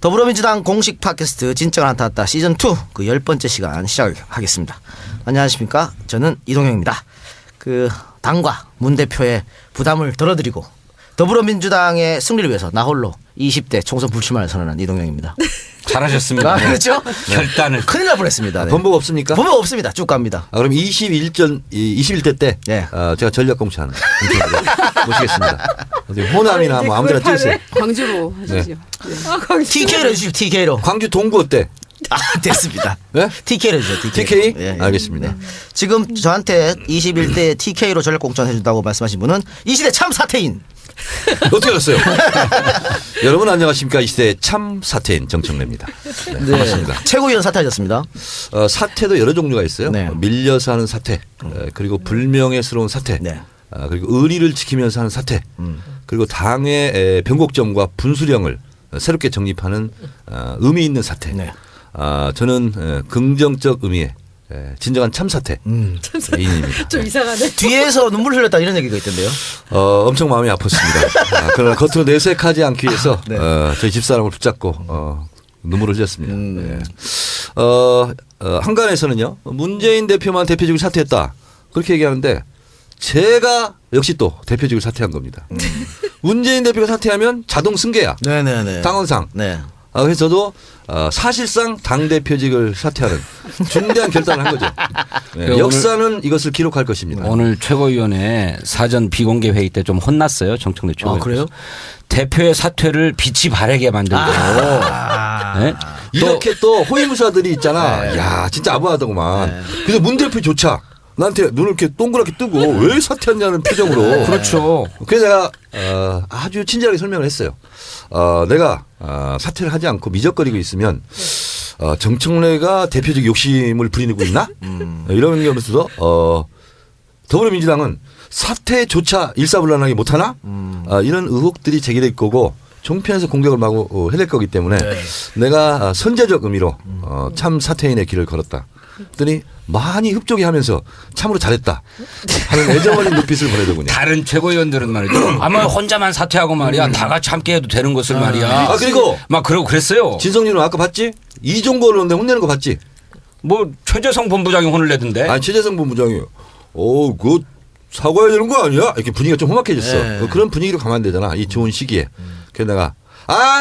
더불어민주당 공식 팟캐스트 진짜가 나타났다 시즌2 그 10번째 시간 시작하겠습니다. 안녕하십니까. 저는 이동형입니다. 그 당과 문 대표의 부담을 덜어드리고 더불어민주당의 승리를 위해서 나홀로 20대 총선 불출마를 선언한 이동형입니다. 잘하셨습니다. 그렇죠? 결단을. 큰일 날 뻔했습니다. 네. 번복 없습니까? 번복 없습니다. 쭉 갑니다. 그럼 21대 때 네. 제가 전략 공천 모시겠습니다. 호남이나 뭐 아무데나 뛰세요. 광주로 하시죠. 네. TK로 해주십시오. TK로. 광주 동구 어때? 됐습니다. 네? TK로 해주죠. TK? 예, 예. 알겠습니다. 네. 지금 저한테 21대 TK로 전략 공천 해준다고 말씀하신 분은 이 시대 참 사태인. 어떻게 알았어요? 여러분 안녕하십니까. 이 시대 참 사태인 정청래입니다. 네, 반갑습니다. 최고위원 사퇴하셨습니다. 사태도 여러 종류가 있어요. 네. 밀려서 하는 사태, 그리고 불명예스러운 사태, 네. 그리고 의리를 지키면서 하는 사태, 그리고 당의 변곡점과 분수령을 새롭게 정립하는 의미 있는 사태. 네. 저는 긍정적 의미의 진정한 참사태 인입니다. 좀 이상하네. 뒤에서 눈물 흘렸다 이런 얘기가 있던데요. 엄청 마음이 아팠습니다. 그러나 겉으로 내색하지 않기 위해서 네. 저희 집사람을 붙잡고 눈물을 흘렸습니다. 네. 한간에서는요. 문재인 대표만 대표직을 사퇴했다. 그렇게 얘기하는데 제가 역시 또 대표직을 사퇴한 겁니다. 문재인 대표가 사퇴하면 자동 승계야. 네네네. 당원상. 네. 그래서 저도 사실상 당대표직을 사퇴하는 중대한 결단을 한 거죠. 네, 역사는 이것을 기록할 것입니다. 오늘 최고위원회 사전 비공개 회의 때 좀 혼났어요. 정청래 최고위원. 그래요? 대표의 사퇴를 빛이 바래게 만들고. 네? 이렇게 또 호위무사들이 있잖아. 네. 야 진짜 아부하다구만. 네. 그래서 문 대표조차 나한테 눈을 이렇게 동그랗게 뜨고 왜 사퇴했냐는 표정으로. 그렇죠. 그래서 내가 아주 친절하게 설명을 했어요. 내가 사퇴를 하지 않고 미적거리고 있으면 정청래가 대표적 욕심을 부리고 있나? 이런 경우에서 더불어민주당은 사퇴조차 일사불란하게 못하나? 이런 의혹들이 제기될 거고 종편에서 공격을 마구 해댈 거기 때문에 네. 내가 선제적 의미로 참 사퇴인의 길을 걸었다. 그랬더니 많이 흡족해하면서 참으로 잘했다 하는 애정 어린 눈빛을 보내더군요. 다른 최고위원들은 말이죠. 아마 혼자만 사퇴하고 말이야. 다 같이 함께 해도 되는 것을 말이야. 그리고 막 그러고 그랬어요. 진성준은 아까 봤지? 이종걸 의원한테 혼내는 거 봤지? 뭐 최재성 본부장이 혼을 내던데. 아니 최재성 본부장이 그거 사과해야 되는 거 아니야? 이렇게 분위기가 좀 험악해졌어. 네. 그런 분위기로 가면 안 되잖아. 이 좋은 시기에. 그래서 내가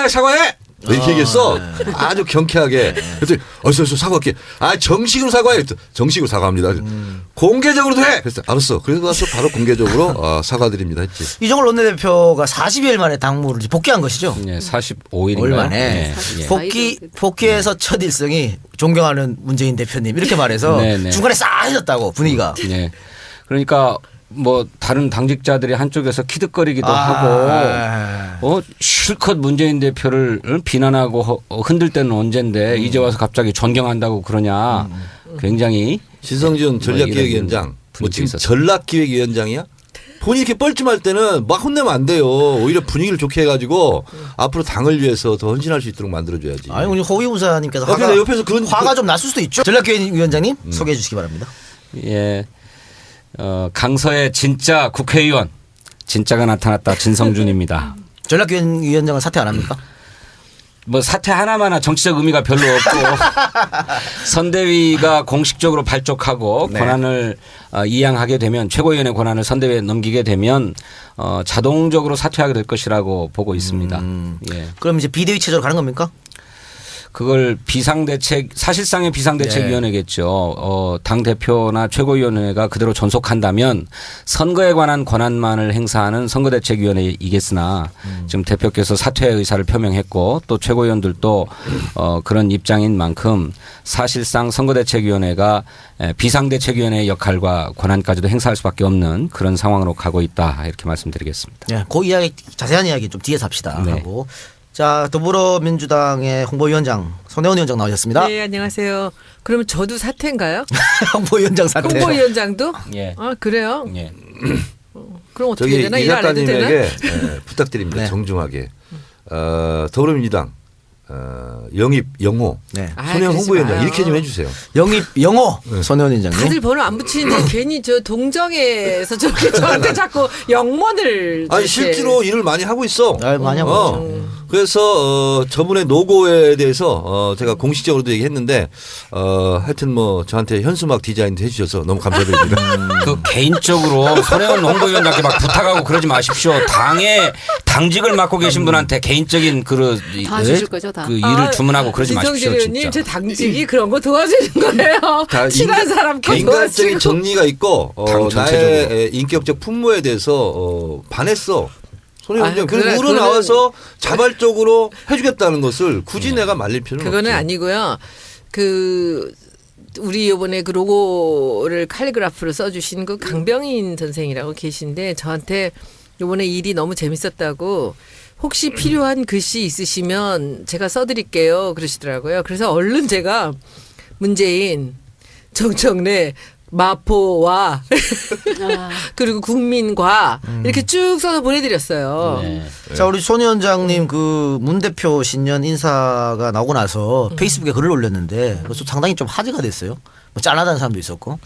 사과해! 이렇게 얘기했어. 아주 경쾌하게. 그랬더니 어서 사과할게. 정식으로 사과해. 정식으로 사과합니다. 공개적으로도 해. 그래서 알았어. 그래서 가서 바로 공개적으로 사과드립니다 했지. 이종걸 원내대표가 40일 만에 당무를 이제 복귀한 것이죠. 네, 45일인가요? 올 만에 복귀해서 첫 일성이 존경하는 문재인 대표님 이렇게 말해서 네네. 중간에 싸해졌다고 분위기가. 네. 그러니까 뭐 다른 당직자들이 한쪽에서 키득거리기도 하고 실컷 문재인 대표를 비난하고 흔들 때는 언젠데 이제 와서 갑자기 존경한다고 그러냐. 굉장히 진성준 전략기획위원장 뭐 지금 있었어요. 전략기획위원장이야? 본인이 이렇게 뻘쭘할 때는 막 혼내면 안 돼요. 오히려 분위기를 좋게 해가지고 앞으로 당을 위해서 더 헌신할 수 있도록 만들어줘야지. 아니 우리 호위무사님께서 근데 옆에서 그런 화가 좀 났을 수도 있죠. 전략위원장님 소개해 주시기 바랍니다. 예. 강서의 진짜 국회의원 진짜가 나타났다 진성준입니다. 전략위원장은 사퇴 안 합니까? 뭐 사퇴 하나마나 정치적 의미가 별로 없고 선대위가 공식적으로 발족하고 네. 권한을 이양하게 되면 최고위원의 권한을 선대위에 넘기게 되면 자동적으로 사퇴하게 될 것이라고 보고 있습니다. 예. 그럼 이제 비대위 체제로 가는 겁니까? 그걸 비상대책 사실상의 비상대책위원회겠죠. 당 대표나 최고위원회가 그대로 존속한다면 선거에 관한 권한만을 행사하는 선거대책위원회이겠으나 지금 대표께서 사퇴 의사를 표명했고 또 최고위원들도 그런 입장인 만큼 사실상 선거대책위원회가 비상대책위원회의 역할과 권한까지도 행사할 수밖에 없는 그런 상황으로 가고 있다 이렇게 말씀드리겠습니다. 네, 그 이야기 자세한 이야기 좀 뒤에서 합시다 네. 하고. 자, 더불어민주당의 홍보위원장 손혜원 위원장 나오셨습니다. 네, 안녕하세요. 그러면 저도 사퇴인가요? 홍보위원장 사퇴. 홍보위원장도? 예. 그래요? 예. 그럼 어떻게 저기 되나? 이 일 안 해도 되나? 작가님에게 부탁드립니다. 네. 정중하게. 더불어민주당 영입 영호 네. 손혜원 그러지 홍보위원장 마요. 이렇게 좀 해주세요. 영입 영호 손혜원 위원장님. 다들 번호 안 붙이는데 괜히 저 동정에서 저렇게 저한테 자꾸 영문을 아니 저렇게. 실제로 일을 많이 하고 있어. 많이 하고 있죠. 그래서 저분의 노고에 대해서 제가 공식적으로도 얘기했는데 하여튼 뭐 저한테 현수막 디자인도 해주셔서 너무 감사드립니다. 그 개인적으로 손혜원 홍보위원장께 막 부탁하고 그러지 마십시오. 당의 당직을 맡고 계신 분한테 개인적인 다 주실 거죠, 다. 그 일을 주문하고 그러지 마십시오. 이성진 의원님 진짜. 제 당직이 그런 거 도와주는 거예요. 다 친한 사람께 인간적인 도와주고. 정리가 있고 당 전체적으로. 나의 인격적 풍모에 대해서 반했어. 손혜원 아유, 위원장 그리고 그거는- 우러나와서 자발적으로 해주겠다는 것을 굳이 내가 말릴 필요는 그거는 없죠. 아니고요. 우리 이번에 그 로고를 칼리그라프로 써주신 그 강병인 선생이라고 계신데 저한테 이번에 일이 너무 재밌었다고 혹시 필요한 글씨 있으시면 제가 써드릴게요 그러시더라고요. 그래서 얼른 제가 문재인, 정청래, 마포와 그리고 국민과 이렇게 쭉 써서 보내드렸어요. 네. 자, 우리 손 위원장님 그 문 대표 신년 인사가 나오고 나서 페이스북에 글을 올렸는데 그래서 상당히 좀 화제가 됐어요. 뭐 짠하다는 사람도 있었고.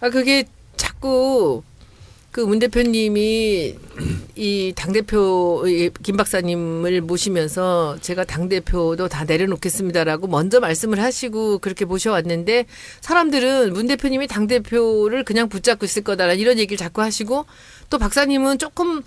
아 그게 자꾸 그 문 대표님이 이 당대표 김 박사님을 모시면서 제가 당대표도 다 내려놓겠습니다라고 먼저 말씀을 하시고 그렇게 모셔왔는데 사람들은 문 대표님이 당대표를 그냥 붙잡고 있을 거다라는 이런 얘기를 자꾸 하시고 또 박사님은 조금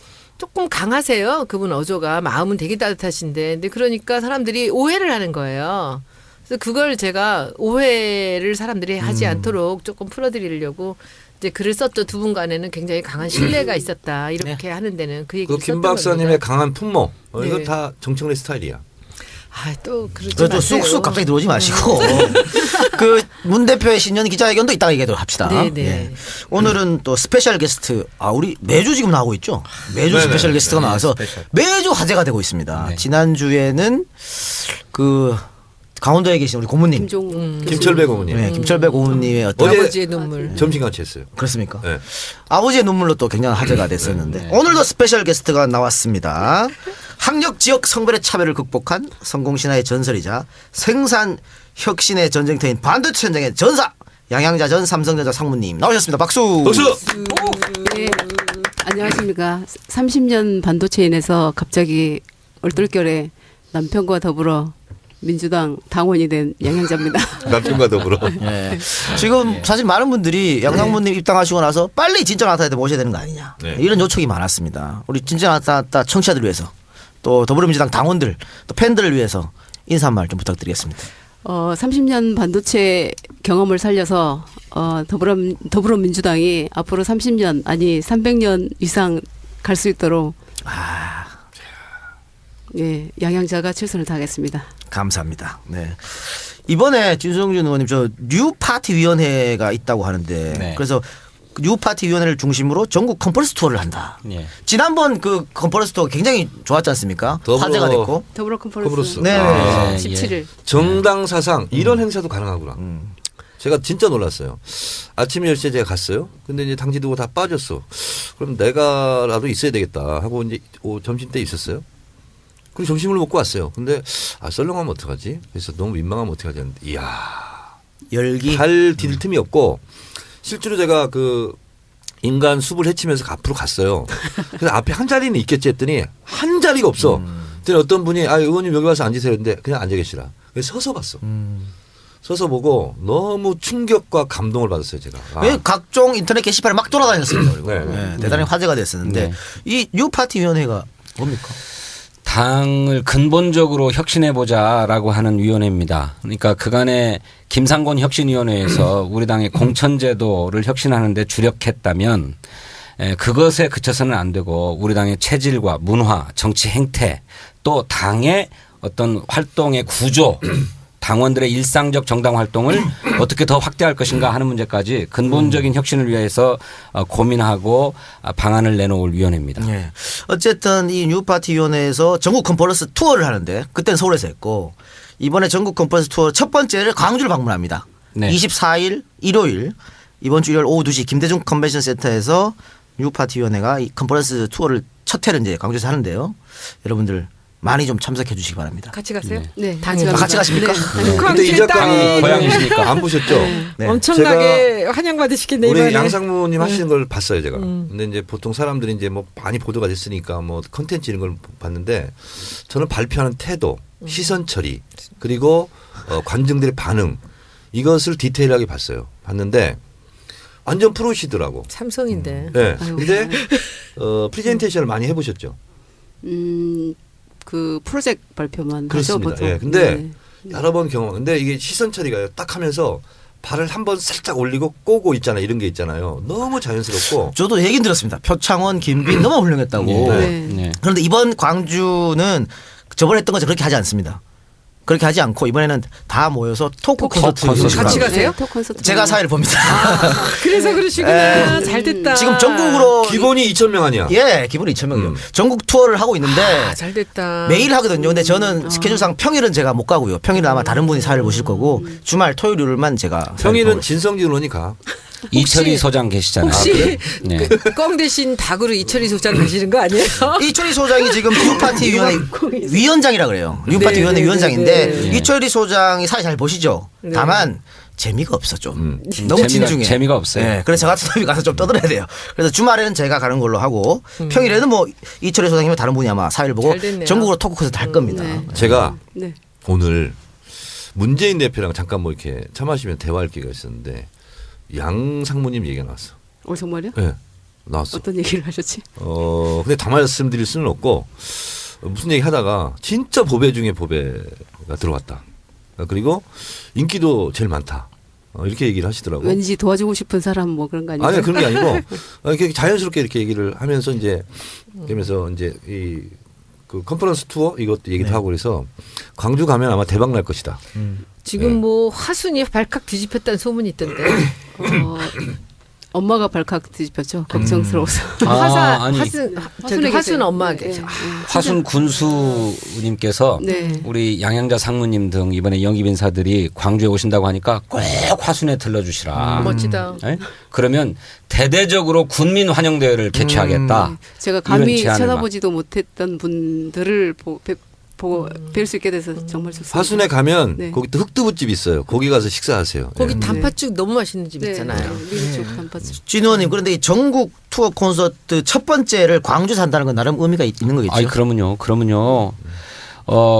강하세요. 그분 어조가 마음은 되게 따뜻하신데 근데 그러니까 사람들이 오해를 하는 거예요. 그래서 그걸 제가 오해를 사람들이 하지 않도록 조금 풀어드리려고 이제 글을 썼죠. 두 분 간에는 굉장히 강한 신뢰가 있었다. 이렇게 하는 데는 그 얘기를 그 김 썼던 박사님의 겁니다. 강한 풍모 이거 네. 다 정청래 스타일이야. 아, 또 그러지 그래도 마세요. 쑥쑥 갑자기 들어오지 마시고 그 문 대표의 신년 기자회견도 이따가 얘기하도록 합시다. 네네. 예. 오늘은 또 스페셜 게스트 우리 매주 지금 나오고 있죠. 매주 네네. 스페셜 게스트가 나와서 스페셜. 매주 화제가 되고 있습니다. 네. 지난주에는 그 강원도에 계신 우리 고모님 김종 김철배 고모님 네, 김철배 고모님의 어떤 어제 아버지의 눈물. 점심같이 했어요. 그렇습니까? 네. 아버지의 눈물로 또 굉장한 화제가 됐었는데 오늘도 스페셜 게스트가 나왔습니다. 학력 지역 성별의 차별을 극복한 성공신화의 전설이자 생산 혁신의 전쟁터인 반도체 전쟁의 전사 양양자 전 삼성전자 상무님 나오셨습니다. 박수. 박수. 네. 안녕하십니까. 30년 반도체인에서 갑자기 얼떨결에 남편과 더불어 민주당 당원이 된 양양자입니다. 남편과 더불어. 예. 지금 사실 많은 분들이 양상무님 입당하시고 나서 빨리 진짜 나타날 때 모셔야 되는 거 아니냐 네. 이런 요청이 많았습니다. 우리 진짜 나타났다 청취자들 위해서 또 더불어민주당 당원들 또 팬들을 위해서 인사 한 말 좀 부탁드리겠습니다. 30년 반도체 경험을 살려서 더불어민주당이 앞으로 30년 아니 300년 이상 갈 수 있도록 예, 양양자가 최선을 다하겠습니다. 감사합니다. 네. 이번에 진성준 의원님 저 뉴파티 위원회가 있다고 하는데 네. 그래서 그 뉴파티 위원회를 중심으로 전국 컨퍼런스 투어를 한다. 예. 지난번 그 컨퍼런스 투어 굉장히 좋았지 않습니까? 더불어- 화제가 됐고. 더불어 컨퍼런스 컨퍼런스. 네. 아, 17일. 정당 사상 이런 행사도 가능하구나. 제가 진짜 놀랐어요. 아침 10시에 제가 갔어요. 근데 이제 당지도가 다 빠졌어. 그럼 내가라도 있어야 되겠다 하고 이제 점심 때 있었어요. 그리고 점심을 먹고 왔어요. 근데 썰렁하면 어떡하지? 그래서 너무 민망하면 어떡하지? 했는데 이야. 열기. 할 디딜 틈이 없고 실제로 제가 그 인간 숲을 헤치면서 앞으로 갔어요. 그래서 앞에 한 자리는 있겠지 했더니 한 자리가 없어. 그랬더니 어떤 분이 의원님 여기 와서 앉으세요. 근데 그냥 앉아 계시라. 그래서 서서 봤어. 서서 보고 너무 충격과 감동을 받았어요. 제가. 왜 각종 인터넷 게시판에 막 돌아다녔습니다. 그리고. 네. 네, 대단히 화제가 됐었는데 네. 이 뉴파티 위원회가 뭡니까? 당을 근본적으로 혁신해보자라고 하는 위원회입니다. 그러니까 그간에 김상곤 혁신위원회에서 우리 당의 공천제도를 혁신하는 데 주력했다면 그것에 그쳐서는 안 되고 우리 당의 체질과 문화, 정치 행태 또 당의 어떤 활동의 구조 당원들의 일상적 정당 활동을 어떻게 더 확대할 것인가 하는 문제까지 근본적인 혁신을 위해서 고민하고 방안을 내놓을 위원회입니다. 네. 어쨌든 이 뉴파티 위원회에서 전국 컨퍼런스 투어를 하는데 그때는 서울에서 했고 이번에 전국 컨퍼런스 투어 첫 번째를 광주를 방문합니다. 네. 24일 일요일 이번 주 일요일 오후 2시 김대중 컨벤션 센터에서 뉴파티 위원회가 이 컨퍼런스 투어를 첫 회를 이제 광주에서 하는데요. 여러분들 많이 좀 참석해 주시기 바랍니다. 같이 가세요? 네, 당연히. 같이 가십니까? 네. 근데 이 작가는 고향이시니까. 안 보셨죠? 네. 엄청나게 환영받으시겠네 우리 이번에. 양상무님 하시는 걸 봤어요 제가. 근데 이제 보통 사람들이 이제 뭐 많이 보도가 됐으니까 뭐 컨텐츠 이런 걸 봤는데 저는 발표하는 태도, 시선 처리 그리고 관중들의 반응 이것을 디테일하게 봤어요. 봤는데 완전 프로시더라고. 삼성인데. 네. 아유. 근데 프레젠테이션을 많이 해보셨죠? 그 프로젝트 발표만 그렇습니다. 하죠 보통. 예. 근데 네. 여러 번 경험. 근데 이게 시선 처리가 딱 하면서 발을 한번 살짝 올리고 꼬고 있잖아요. 이런 게 있잖아요. 너무 자연스럽고. 저도 얘기 들었습니다. 표창원, 김빈 너무 훌륭했다고. 네. 네. 그런데 이번 광주는 저번에 했던 것처럼 그렇게 하지 않습니다. 그렇게 하지 않고 이번에는 다 모여서 토크 콘서트 콘서트. 같이 가세요? 네, 콘서트 제가 사회를 봅니다. 그래서 그러시구나. 잘 됐다. 지금 전국으로 기본이 2,000명 아니야. 예, 기본이 2,000명이요. 전국 투어를 하고 있는데 잘 됐다. 매일 하거든요. 근데 저는 스케줄상 평일은 제가 못 가고요. 평일은 아마 다른 분이 사회를 보실 거고 주말 토요일만 제가 평일은 진성진 의원이 가. 이철희 소장 계시잖아요. 혹시 네. 꽝 대신 닭으로 이철희 소장 가시는 거 아니에요? 이철희 소장이 지금 뉴파티 위원회 위원장이라 그래요. 뉴파티 네, 위원회 네, 위원장인데 네, 네. 이철희 소장이 사회 잘 보시죠. 네. 다만 재미가 없어 좀. 너무 진중해. 재미가 없어요. 네, 그래서 저 같은 사람이 가서 좀 떠들어야 돼요. 그래서 주말에는 제가 가는 걸로 하고 평일에는 뭐 이철희 소장이면 다른 분이 아마 사회를 보고 잘 됐네요. 전국으로 토크 콘서트 할 겁니다. 네. 제가 네. 오늘 문재인 대표랑 잠깐 뭐 이렇게 차 마시면 대화할 기회가 있었는데 양상무님 얘기가 나왔어. 정말요? 네, 나왔어. 어떤 얘기를 하셨지? 근데 다 말씀드릴 수는 없고 무슨 얘기 하다가 진짜 보배 중에 보배가 들어왔다. 그리고 인기도 제일 많다. 이렇게 얘기를 하시더라고요. 왠지 도와주고 싶은 사람 뭐 그런 거 아니에요? 아니 그런 게 아니고 이렇게 자연스럽게 이렇게 얘기를 하면서 이제 그러면서 이제 그 컨퍼런스 투어 이것도 얘기도 하고 그래서 광주 가면 아마 대박 날 것이다. 지금 네. 뭐 화순이 발칵 뒤집혔다는 소문이 있던데. 엄마가 발칵 뒤집혔죠. 걱정스러워서. 아니. 화순 화순에 화순 계세요. 엄마 네, 계셔. 네. 화순 군수님께서 네. 우리 양양자 상무님 등 이번에 영입 인사들이 광주에 오신다고 하니까 꼭 화순에 들러주시라. 멋지다. 네? 그러면 대대적으로 군민 환영 대회를 개최하겠다. 제가 이런 감히 제안을 쳐다보지도 못했던 분들을 보고 뵐 수 있게 돼서 정말 좋습니다. 화순에 가면 네. 거기 또 흑두부집 있어요. 거기 가서 식사하세요. 거기 네. 단팥죽 너무 맛있는 집 네, 있잖아요. 미니쪽 단팥집. 진 의원님 그런데 이 전국 투어 콘서트 첫 번째를 광주에서 한다는 건 나름 의미가 있는 거겠죠. 아이 그러면요.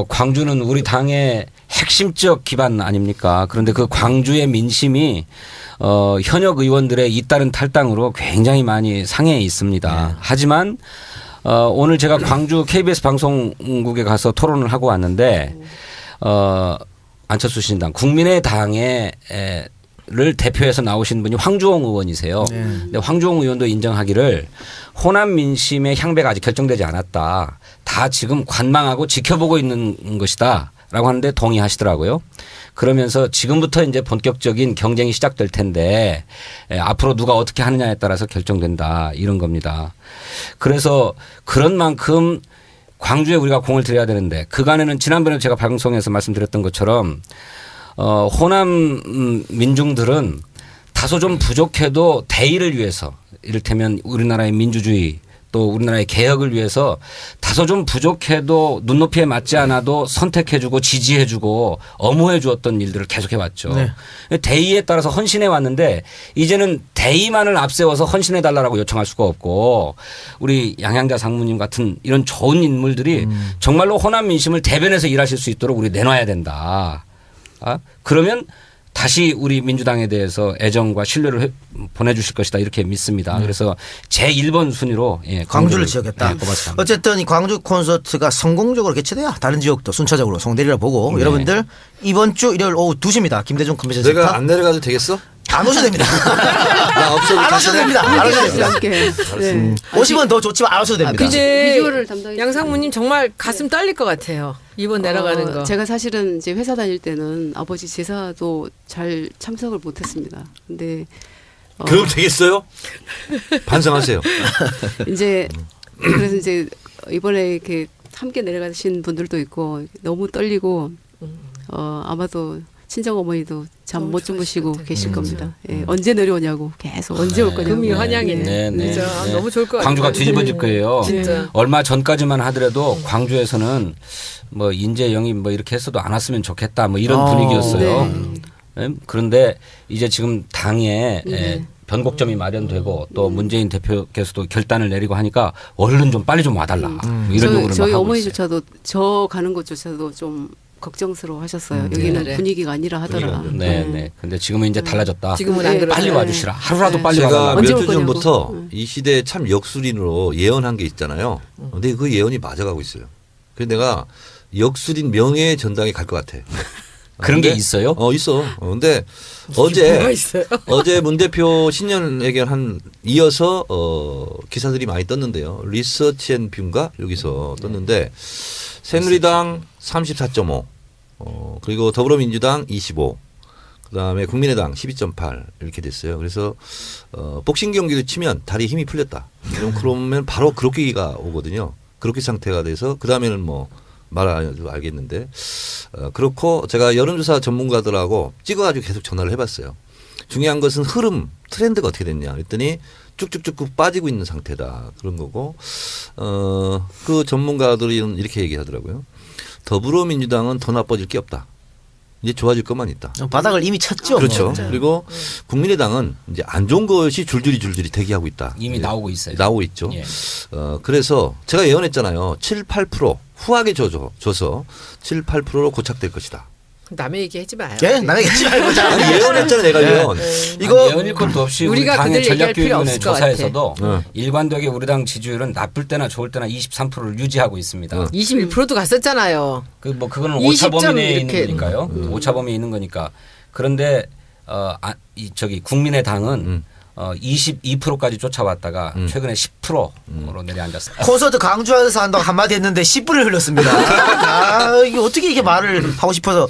광주는 우리 당의 핵심적 기반 아닙니까? 그런데 그 광주의 민심이 현역 의원들의 잇따른 탈당으로 굉장히 많이 상해 있습니다. 하지만 오늘 제가 광주 KBS 방송국에 가서 토론을 하고 왔는데 안철수 신당 국민의당의 를 대표해서 나오신 분이 황주홍 의원이세요. 근데 황주홍 의원도 인정하기를 호남 민심의 향배가 아직 결정되지 않았다. 다 지금 관망하고 지켜보고 있는 것이다. 라고 하는데 동의하시더라고요. 그러면서 지금부터 이제 본격적인 경쟁이 시작될 텐데 앞으로 누가 어떻게 하느냐에 따라서 결정된다. 이런 겁니다. 그래서 그런 만큼 광주에 우리가 공을 들여야 되는데 그간에는 지난번에 제가 방송에서 말씀드렸던 것처럼 호남 민중들은 다소 좀 부족해도 대의를 위해서 이를테면 우리나라의 민주주의 또 우리나라의 개혁을 위해서 다소 좀 부족해도 눈높이에 맞지 않아도 선택해주고 지지해주고 엄호해 주었던 일들을 계속해 왔죠. 네. 대의에 따라서 헌신해 왔는데 이제는 대의만을 앞세워서 헌신해 달라고 요청할 수가 없고 우리 양양자 상무님 같은 이런 좋은 인물들이 정말로 호남 민심을 대변해서 일하실 수 있도록 우리 내놔야 된다. 그러면 다시 우리 민주당에 대해서 애정과 신뢰를 보내주실 것이다 이렇게 믿습니다. 그래서 제 1번 순위로 광주를 지었겠다. 뽑았습니다. 어쨌든 이 광주 콘서트가 성공적으로 개최돼야 다른 지역도 순차적으로 송대리라 보고 네. 여러분들 이번 주 일요일 오후 2시입니다. 김대중 컨벤션 센터. 내가 안 내려가도 되겠어? 안 오셔도 됩니다. 나 없어도 안 오셔도 됩니다. 안 오셔도 됩니다. 함께. 네. 오시면 더 좋지만 안 오셔도 됩니다. 이제 비주얼을 담당해 양상무님 정말 가슴 떨릴 것 같아요. 이번 내려가는 거. 제가 사실은 이제 회사 다닐 때는 아버지 제사도 잘 참석을 못했습니다. 근데 그럼 되겠어요? 반성하세요. 이제 그래서 이제 이번에 이렇게 함께 내려가신 분들도 있고 너무 떨리고 아마도 친정 어머니도 잠 너무 못 주무시고 좋아하실 것 계실 같아요. 겁니다. 예, 언제 내려오냐고 계속 언제 올 거냐고. 금이 환양이네. 네, 네, 진짜 아, 네. 너무 좋을 것 같아요. 광주가 뒤집어질 거예요. 진짜. 얼마 전까지만 하더라도 광주에서는 뭐 인재 영입 뭐 이렇게 했어도 안 왔으면 좋겠다 뭐 이런 분위기였어요. 그런데 이제 지금 당에 변곡점이 마련되고 또 문재인 대표께서도 결단을 내리고 하니까 얼른 좀 빨리 좀 와달라 뭐 이런 요구를 저희 막 하고 있어요. 어머니조차도 저 가는 곳조차도 좀 걱정스러워 하셨어요. 여기는 네. 분위기가 아니라 하더라. 네, 네. 근데 지금은 이제 달라졌다. 지금은 안 네, 그러죠. 빨리 와주시라. 하루라도 네. 빨리 제가 와달라. 언제 몇 올 주 거냐고. 전부터 이 시대에 참 역술인으로 예언한 게 있잖아요. 근데 그 예언이 맞아가고 있어요. 그래서 내가 역술인 명예의 전당에 갈 것 같아. 그런 게 근데- 있어요? 있어. 근데 뭐가 어제 있어요? 어제 문 대표 신년회견 한 이어서 기사들이 많이 떴는데요. 리서치앤뷰인가 여기서 떴는데 새누리당 34.5, 그리고 더불어민주당 25, 그다음에 국민의당 12.8 이렇게 됐어요. 그래서 복싱 경기를 치면 다리에 힘이 풀렸다. 그러면 바로 그렇게가 오거든요. 그렇게 상태가 돼서 그 다음에는 뭐 말아도 알겠는데 그렇고 제가 여론조사 전문가들하고 찍어가지고 계속 전화를 해봤어요. 중요한 것은 흐름 트렌드가 어떻게 됐냐 그랬더니 쭉쭉쭉 빠지고 있는 상태다 그런 거고 그 전문가들이 이렇게 얘기하더라고요. 더불어민주당은 더 나빠질 게 없다. 이제 좋아질 것만 있다. 바닥을 이미 쳤죠. 그렇죠. 뭐. 그리고 국민의당은 이제 안 좋은 것이 줄줄이 대기하고 있다. 이미 이제 나오고 있어요. 나오고 있죠. 예. 그래서 제가 예언했잖아요. 7, 8% 후하게 줘서 7, 8%로 고착될 것이다. 남의 얘기하지 마요. 예? 남의 얘기하지 말고 자. 아니, 예언했잖아요. 내가 예언. 이거 예언일 것도 없이 우리 우리가 당의 그들 얘기할 필요 전략교육위원회 없을 것 조사에서도 같아. 일관되게 우리 당 지지율은 나쁠 때나 좋을 때나 23%를 유지하고 있습니다. 21%도 갔었잖아요. 그 뭐 그거는 20 오차 범위 내에 있는 이렇게. 거니까요. 오차 범위에 있는 거니까. 그런데 저기 국민의당은 22%까지 쫓아왔다가 최근에 10%로 내려앉았습니다. 콘서트 강주에서 한다고 한마디 했는데 10분을 흘렸습니다. 아, 이게 어떻게 이게 말을 하고 싶어서.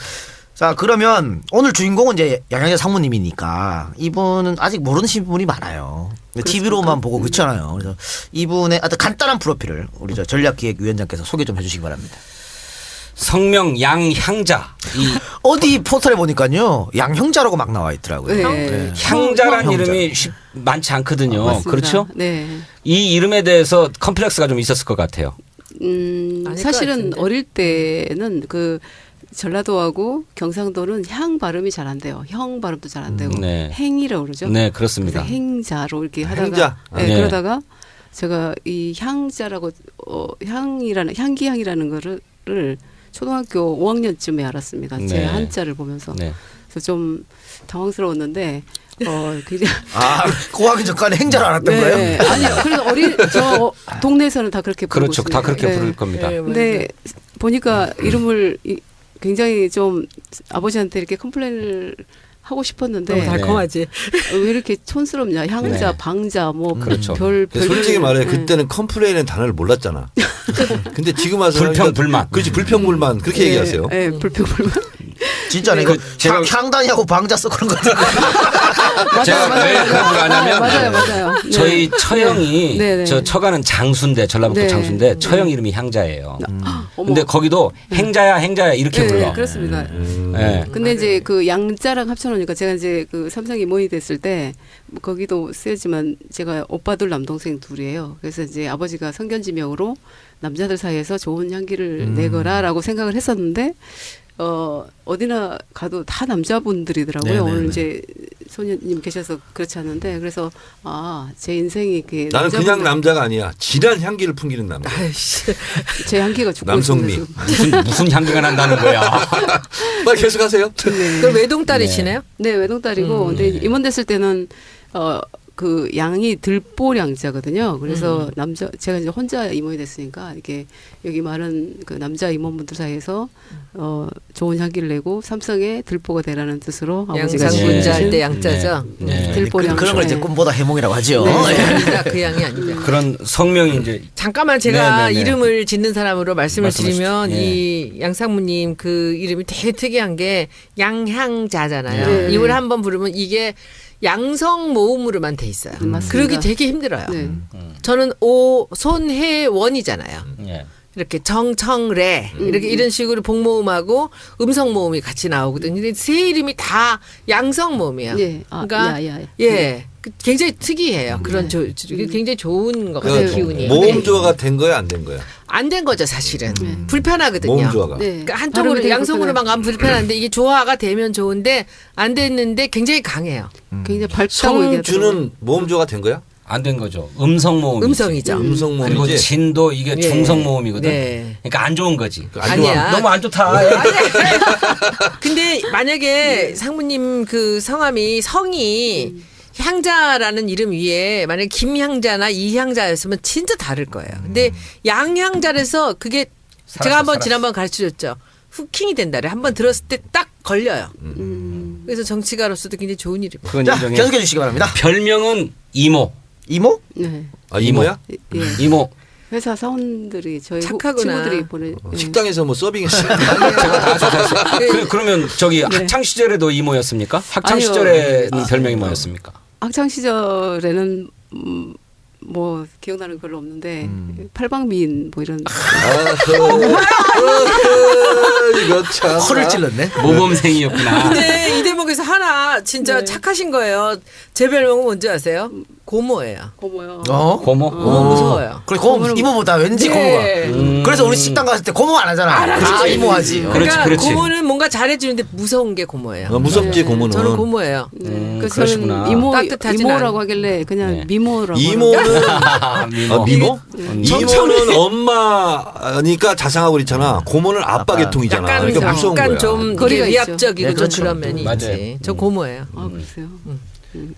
자, 그러면 오늘 주인공은 이제 양양자 상무님이니까 이분은 아직 모르는 분이 많아요. TV로만 보고 그렇잖아요. 그래서 이분의 아주 간단한 프로필을 우리 저 전략기획위원장께서 소개 좀 해주시기 바랍니다. 성명 양향자. 이 어디 포털에 보니까요 양형자라고 막 나와 있더라고요. 네. 향자란 형자. 이름이 많지 않거든요. 맞습니다. 그렇죠? 네. 이 이름에 대해서 컴플렉스가 좀 있었을 것 같아요. 아닐 것 사실은 같은데. 어릴 때는 그 전라도하고 경상도는 향 발음이 잘 안 돼요. 형 발음도 잘 안 되고 네. 행이라고 그러죠. 네, 그렇습니다. 그래서 행자로 이렇게 하다가 행자. 네, 네. 그러다가 제가 이 향자라고 향기향이라는 거를 초등학교 5학년쯤에 알았습니다. 제 네. 한자를 보면서 네. 그래서 좀 당황스러웠는데 그냥 아, 고하기 전까지 행자를 알았던 거예요? 네. 아니요. 그래서 저 동네에서는 다 그렇게 부르고 그렇죠. 다 있습니다. 그렇게 네. 부를 겁니다. 네, 근데 보니까 이름을 굉장히 좀 아버지한테 이렇게 컴플레인을 하고 싶었는데 너무 달콤하지. 왜 이렇게 촌스럽냐 향자 네. 방자 뭐 그렇죠. 별 솔직히 말해 네. 그때는 컴플레인은 단어를 몰랐잖아. 근데 지금 와서 불평, 불만. 그렇지 불평불만 그렇게 얘기하세요. 네, 불평불만. 진짜 내가 제가- 향단이하고 방자 써 그런 거 같은데. 제가 왜 그런 걸 하냐면 맞아요. 네. 저희 처형이 네, 네. 저 처가는 장수인데 전라북도 네. 장수인데 처형 이름이 향자예요. 어머. 근데 거기도 행자야 이렇게 네, 불러. 그렇습니다. 네. 근데 이제 그 양자랑 합쳐놓으니까 제가 이제 그 삼성 이모이 됐을 때뭐 거기도 쓰였지만 제가 오빠들 남동생 둘이에요. 그래서 이제 아버지가 성견지명으로 남자들 사이에서 좋은 향기를 내거라라고 생각을 했었는데 어디나 가도 다 남자분들이더라고요. 네네네. 오늘 이제 소녀님 계셔서 그렇지 않은데 그래서 제 인생이 이렇게 나는 그냥 남자분들- 남자가 아니야. 진한 향기를 풍기는 남자. 아이씨. 제 향기가 죽고 남성미. 있습니다, 지금. 무슨 향기가 난다는 거야. 빨리 계속하세요. 그럼 외동딸이시네요? 네, 외동딸이고, 근데 임원 됐을 때는, 그 양이 들보량자거든요. 그래서 제가 이제 혼자 임원이 됐으니까, 이렇게 여기 많은 그 남자 임원분들 사이에서, 좋은 향기를 내고 삼성의 들보가 되라는 뜻으로 아버지가 양상군자 지은 할 때 양자죠. 네. 들보량. 그런 걸 이제 꿈보다 해몽이라고 하죠. 네. 예. 아니다, 그 양이 아니다. 그런 성명이 이제 잠깐만 제가 네네네. 이름을 짓는 사람으로 말씀을 말씀하시죠. 드리면 예. 이 양상무님 그 이름이 되게 특이한 게 양향자잖아요. 네. 이걸 한번 부르면 이게 양성 모음으로만 돼 있어요. 맞습니다. 그러기 되게 힘들어요. 네. 저는 손해원이잖아요. 예. 이렇게 정청래 이렇게 이런 식으로 복모음하고 음성 모음이 같이 나오거든요. 근데 세 이름이 다 양성 모음이에요. 예. 아, 그러니까 예. 굉장히 특이해요. 그런 굉장히 좋은 것 같아요. 기운이. 모음 조화가 된 거야 안 된 거야? 안 된 거죠, 사실은. 불편하거든요. 모음 조화가. 네. 그러니까 한쪽으로 양성으로만 가면 불편한데 이게 조화가 되면 좋은데 안 됐는데 굉장히 강해요. 굉장히 밝다고 얘기하더라고요. 성주는 모음 조화가 된 거야? 안 된 거죠. 음성 모음. 음성이죠. 음성 그리고 모음이지. 진도 이게 예. 중성 모음이거든. 네. 그러니까 안 좋은 거지. 안 좋아. 아니야. 너무 안 좋다. 근데 만약에 상무님 그 성함이 성이 향자라는 이름 위에 만약에 김향자나 이향자였으면 진짜 다를 거예요. 근데 양향자라서 그게 제가 한번 지난번 가르쳐줬죠. 후킹이 된다래. 한번 들었을 때 딱 걸려요. 그래서 정치가로서도 굉장히 좋은 일이고. 그건 자, 인정해. 계속해 주시기 바랍니다. 별명은 이모. 이모? 네. 아 이모야? 예. 이모. 회사 사원들이 저희 착하구나. 친구들이 보내. 식당에서 뭐 서빙했어. 제가 다 하셨어요. 그러면 저기 학창 시절에도 이모였습니까? 학창 아니요. 시절에는 별명이 뭐였습니까? 학창 시절에는 뭐 기억나는 게 별로 없는데 팔방미인 뭐 이런 이거 참. 허를 찔렀네. 모범생이었구나. 근데 이 대목에서 하나 진짜 착하신 거예요. 제 별명은 뭔지 아세요? 고모예요. 고모요. 고모. 고모 무서워요. 그래 고모 이모보다 왠지 네. 고모가. 그래서 우리 식당 갔을 때 고모 안 하잖아. 다 이모 하지. 그렇지, 그러니까 그렇지. 고모는 뭔가 잘해주는데 무서운 게 고모예요. 무섭지 고모는. 저는 고모예요. 그래서 그러시구나. 저는 이모 따뜻하진 이모라고 않- 하길래 그냥 네. 미모라고. 이모는 미모. 아, 미모? 정청래. 이모는 엄마니까 자상하고 그렇잖아. 고모는 아빠 계통이잖아. 약간 그러니까 무서운 거야. 약간 좀 거리가 이게 위압적이고 네, 좀 그렇죠. 그런 면이 맞아요. 있지. 저 고모예요. 아 그러세요.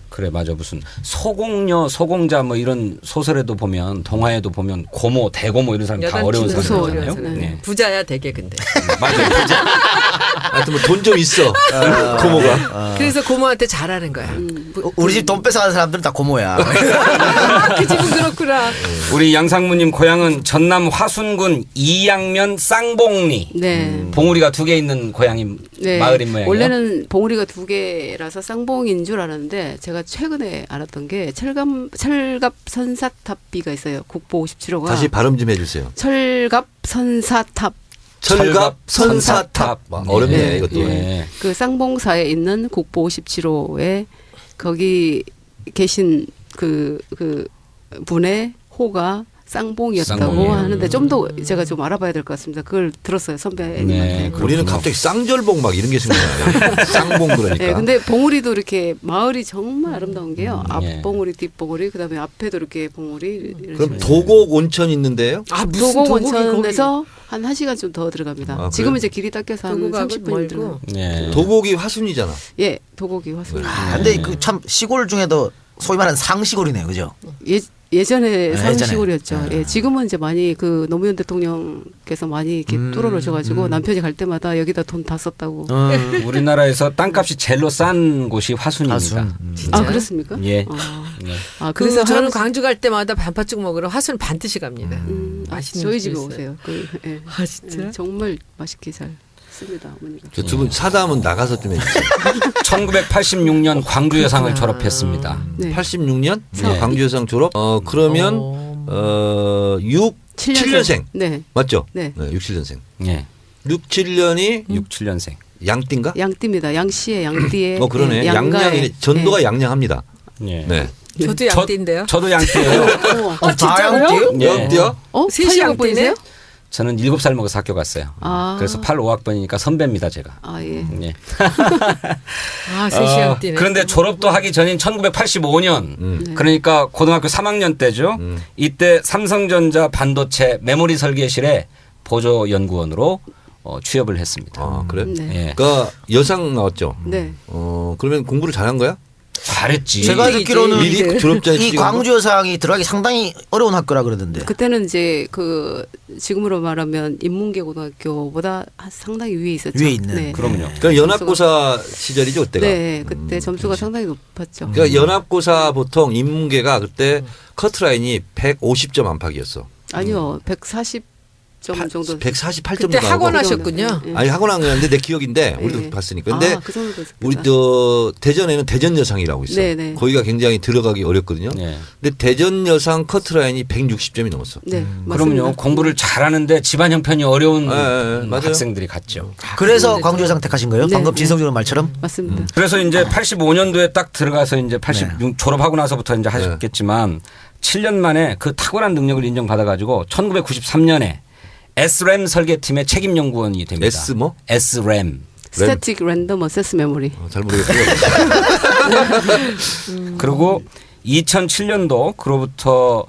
그래 맞아 무슨 소공녀 소공자 뭐 이런 소설에도 보면 동화에도 보면 고모 대고모 이런 사람 다 여단 어려운 키우는 사람이잖아요. 어려운 사람. 네. 부자야 되게 근데. 맞아요. 하여튼 뭐 돈 좀 있어. 고모가. 그래서 고모한테 잘하는 거야. 우리 집 돈 뺏어가는 사람들은 다 고모야. 그 집은 그렇구나. 우리 양상무님 고향은 전남 화순군 이양면 쌍봉리. 네. 봉우리가 2개 있는 고향이 네. 마을인 모양이에요. 원래는 봉우리가 2개라서 쌍봉인 줄 알았는데 제가 최근에 알았던 게 철갑 선사탑비가 있어요. 국보 57호가. 다시 발음 좀 해주세요. 철갑 선사탑. 철갑 선사탑. 어렵네 예, 이것도. 예. 그 쌍봉사에 있는 국보 57호에 거기 계신 그 분의 호가 쌍봉이었다고 쌍봉이에요. 하는데 좀 더 제가 좀 알아봐야 될 것 같습니다. 그걸 들었어요 선배님한테. 네, 우리는 갑자기 쌍절봉 막 이런 게 생각나요. 쌍봉 그러니까. 네, 근데 봉우리도 이렇게 마을이 정말 아름다운 게요. 예. 앞봉우리, 뒷봉우리, 그다음에 앞에도 이렇게 봉우리. 이런 그럼 식으로. 도곡 온천 있는데요? 아 무슨 도곡 도곡이 원천에서 한 1시간 좀 더 들어갑니다. 아, 지금은 그래요? 이제 길이 닦여서 한 도곡하고 30분 들어. 멀고. 네. 도곡이 화순이잖아. 예, 도곡이 화순. 아, 근데 그 참 시골 중에도 소위 말하는 상시골이네요, 그죠? 예전에 상시골이었죠. 예전에. 예, 지금은 이제 많이 그 노무현 대통령께서 많이 이렇게 뚫어놓으셔가지고 남편이 갈 때마다 여기다 돈 다 썼다고. 우리나라에서 땅값이 제일로 싼 곳이 화순입니다. 화순. 아 그렇습니까? 예. 아, 예. 아 그래서 그래서 저는 할아버지- 광주 갈 때마다 반팥죽 먹으러 화순 반드시 갑니다. 맛있는 저희 집이 집에 있어요. 오세요. 예. 아 진짜? 예, 정말 맛있게 잘 씁니다 어머니가. 두 분 사담은 나가서 좀 해주세요. 1986년 광주 여상을 졸업했습니다. 네. 86년 네. 광주여상 졸업. 그러면 7년생 네. 맞죠? 네. 67년생. 예. 67년이 67년생. 양띠인가? 양띠입니다. 양씨의 양띠에. 그러네. 예, 양가에. 양양이 전도가 양양합니다. 예. 네. 저도 양띠인데요. 저도 양띠예요. 다양띠요? 예. 양띠요? 셋이 팔려고 양띠네? 보이세요? 저는 7살 먹어서 학교 갔어요. 아. 그래서 85학번이니까 선배입니다, 제가. 아 예. 예. 아 셋이 양띠네. 그런데 졸업도 하기 전인 1985년 그러니까 고등학교 3학년 때죠. 이때 삼성전자 반도체 메모리 설계실에 보조 연구원으로 취업을 했습니다. 아 그래? 네. 예. 그러니까 여상 나왔죠. 네. 그러면 공부를 잘한 거야? 잘했지. 제가 듣기로는 미리 졸업자에 이 찍은 거? 광주 여상이 들어가기 상당히 어려운 학교라 그러던데. 그때는 이제 그 지금으로 말하면 인문계 고등학교보다 상당히 위에 있었죠. 위에 있는. 네. 그럼요. 그러니까 연합고사 시절이죠 그때가. 네, 그때 점수가 상당히 높았죠. 그러니까 연합고사 보통 인문계가 그때 커트라인이 150점 안팎이었어. 아니요, 140 점 정도. 148점 그때 나오고. 학원 하셨군요. 예. 아니 학원 한 건데 내 기억인데 우리도 예. 봤으니까. 근데 그 정도 됐겠다. 우리 저 대전에는 대전 여상이라고 있어. 네네. 거기가 굉장히 들어가기 어렵거든요. 네. 근데 대전 여상 커트라인이 160점이 넘었어. 네, 그럼요. 맞습니다. 공부를 잘하는데 집안 형편이 어려운 맞아요. 학생들이 갔죠. 그래서 광주 여상 택하신 거예요? 네, 방금 네. 진성준 말처럼? 맞습니다. 그래서 이제 85년도에 딱 들어가서 이제 86 졸업하고 나서부터 이제 하셨겠지만 7년 만에 그 탁월한 능력을 인정받아가지고 1993년에 SRAM 설계팀의 책임 연구원이 됩니다. S 뭐? SRAM. 스태틱 랜덤 어세스 메모리. 잘 모르겠어요. 그리고 2007년도 그로부터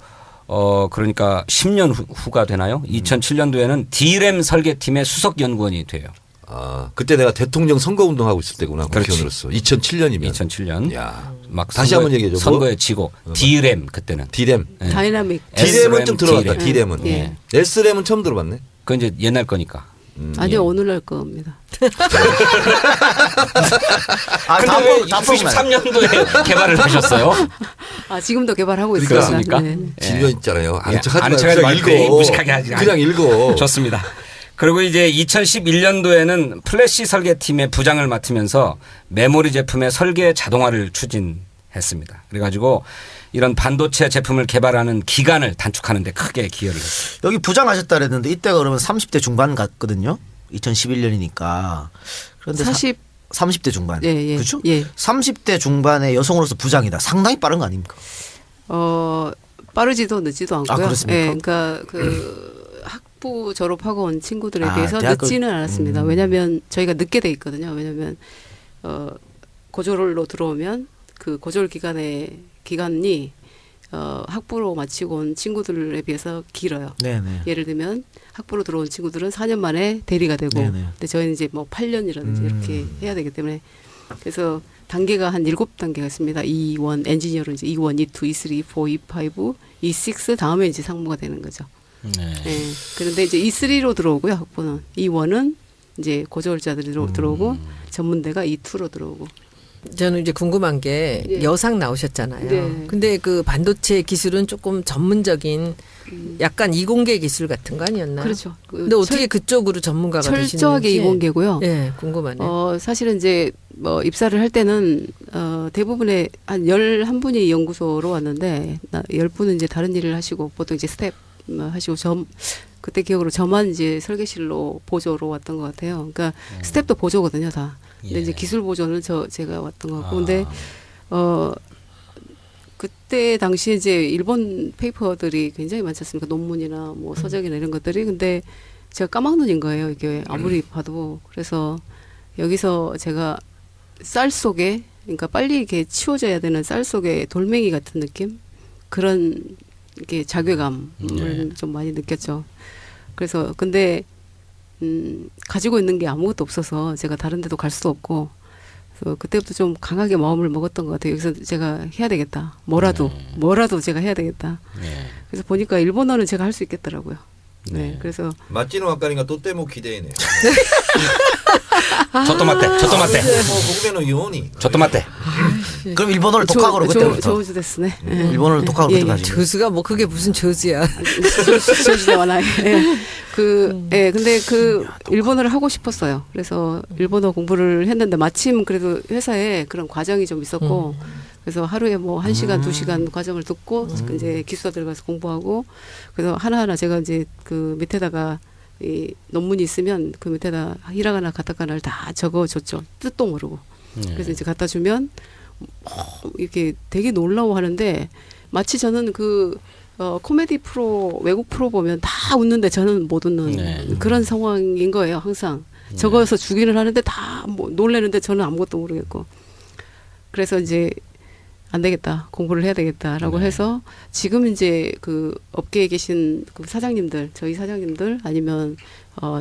그러니까 10년 후가 되나요? 2007년도에는 D램 설계팀의 수석 연구원이 돼요. 아, 그때 내가 대통령 선거 운동하고 있을 때구나. 그렇지. 국회의원으로서. 2007년이면. 2007년. 야. 막 다시 한번 얘기해 줘. 선거에 지고 D램 그때는. D램. 네. 다이나믹. D램은 좀 들어봤다. D램. D램은. 예. S램은 처음 들어봤네. 그건 이제 옛날 거니까. 아니요, 오늘날 겁니다. 근데 왜 93년도에 개발을 하셨어요? 지금도 개발하고 그렇습니까? 있습니다. 네. 질문 있잖아요. 아는 예. 척 하지 아는 척 말고 하지 그냥 말고 읽어. 무식하게 하지 그냥 읽어. 좋습니다. 그리고 이제 2011년도에는 플래시 설계팀의 부장을 맡으면서 메모리 제품의 설계 자동화를 추진했습니다. 그래가지고 이런 반도체 제품을 개발하는 기간을 단축하는 데 크게 기여를 했어요. 여기 부장하셨다 그랬는데 이때가 그러면 30대 중반 같거든요. 2011년이니까. 그런데 30대 중반. 예, 예. 그렇죠? 예. 30대 중반의 여성으로서 부장이다. 상당히 빠른 거 아닙니까? 빠르지도 늦지도 않고요. 그렇습니까? 예, 그러니까 그 학부 졸업하고 온 친구들에 비해서 대학교- 늦지는 않았습니다. 왜냐하면 저희가 늦게 돼 있거든요. 왜냐하면 고졸로 들어오면 그 고졸 기간이 학부로 마치고 온 친구들에 비해서 길어요. 네네. 예를 들면 학부로 들어온 친구들은 4년 만에 대리가 되고, 네네. 근데 저희는 이제 뭐 8년이라든지 이렇게 해야 되기 때문에 그래서 단계가 한 7단계가 있습니다. E1 엔지니어로 이제 E1, E2, E3, E4, E5, E6 다음에 이제 상무가 되는 거죠. 네. 예. 그런데 이제 E3로 들어오고요. 학부는 E1은 이제 고졸자들이 들어오고 전문대가 E2로 들어오고. 저는 이제 궁금한 게 예. 여상 나오셨잖아요. 네. 근데 그 반도체 기술은 조금 전문적인 약간 이공계 기술 같은 거 아니었나요? 그렇죠. 근데 어떻게 그쪽으로 전문가가 되시는지. 철저하게 이공계고요. 예, 궁금하네요. 사실은 이제 뭐 입사를 할 때는 대부분의 한 11분이 연구소로 왔는데 10분은 이제 다른 일을 하시고 보통 이제 스텝 하시고 그때 기억으로 저만 이제 설계실로 보조로 왔던 것 같아요. 그러니까 스텝도 보조거든요, 다. 근데 예. 이제 기술 보조는 제가 왔던 것 같고, 근데 그때 당시에 이제 일본 페이퍼들이 굉장히 많지 않습니까? 논문이나 뭐 서적이나 이런 것들이. 근데 제가 까막눈인 거예요, 이게 아무리 봐도. 그래서 여기서 제가 쌀 속에, 그러니까 빨리 이렇게 치워져야 되는 쌀 속에 돌멩이 같은 느낌? 그런 이게 자괴감을 좀 많이 느꼈죠. 그래서 근데 가지고 있는 게 아무것도 없어서 제가 다른 데도 갈 수도 없고, 그래서 그때부터 좀 강하게 마음을 먹었던 것 같아요. 여기서 제가 해야 되겠다. 뭐라도 제가 해야 되겠다. 네. 그래서 보니까 일본어는 제가 할 수 있겠더라고요. 네. 그래서 맞지는 아까니까 또 때모 기대이네. 저또 맞대. 국내는 요원이. 저또 맞대. 그럼 일본어를 독학으로 그때부터. 조우주 데스네. 일본어를 독학으로 예, 들어가시고. 저수가 뭐 그게 무슨 저수야. 조우주 와나요. 근데 그 일본어를 하고 싶었어요. 그래서 일본어 공부를 했는데 마침 그래도 회사에 그런 과정이 좀 있었고, 그래서 하루에 뭐 1시간, 2시간 과정을 듣고 이제 기숙사 들어가서 공부하고, 그래서 하나하나 제가 이제 그 밑에다가 이 논문이 있으면 그 밑에다 히라가나 가타카나를 다 적어줬죠. 뜻도 모르고. 그래서 이제 갖다 주면 이렇게 되게 놀라워하는데, 마치 저는 그 코미디 프로, 외국 프로 보면 다 웃는데 저는 못 웃는 그런 상황인 거예요. 항상 적어서 주기를 하는데 다 뭐 놀래는데 저는 아무것도 모르겠고. 그래서 이제 안 되겠다, 공부를 해야 되겠다라고 해서 지금 이제 그 업계에 계신 그 사장님들, 저희 사장님들 아니면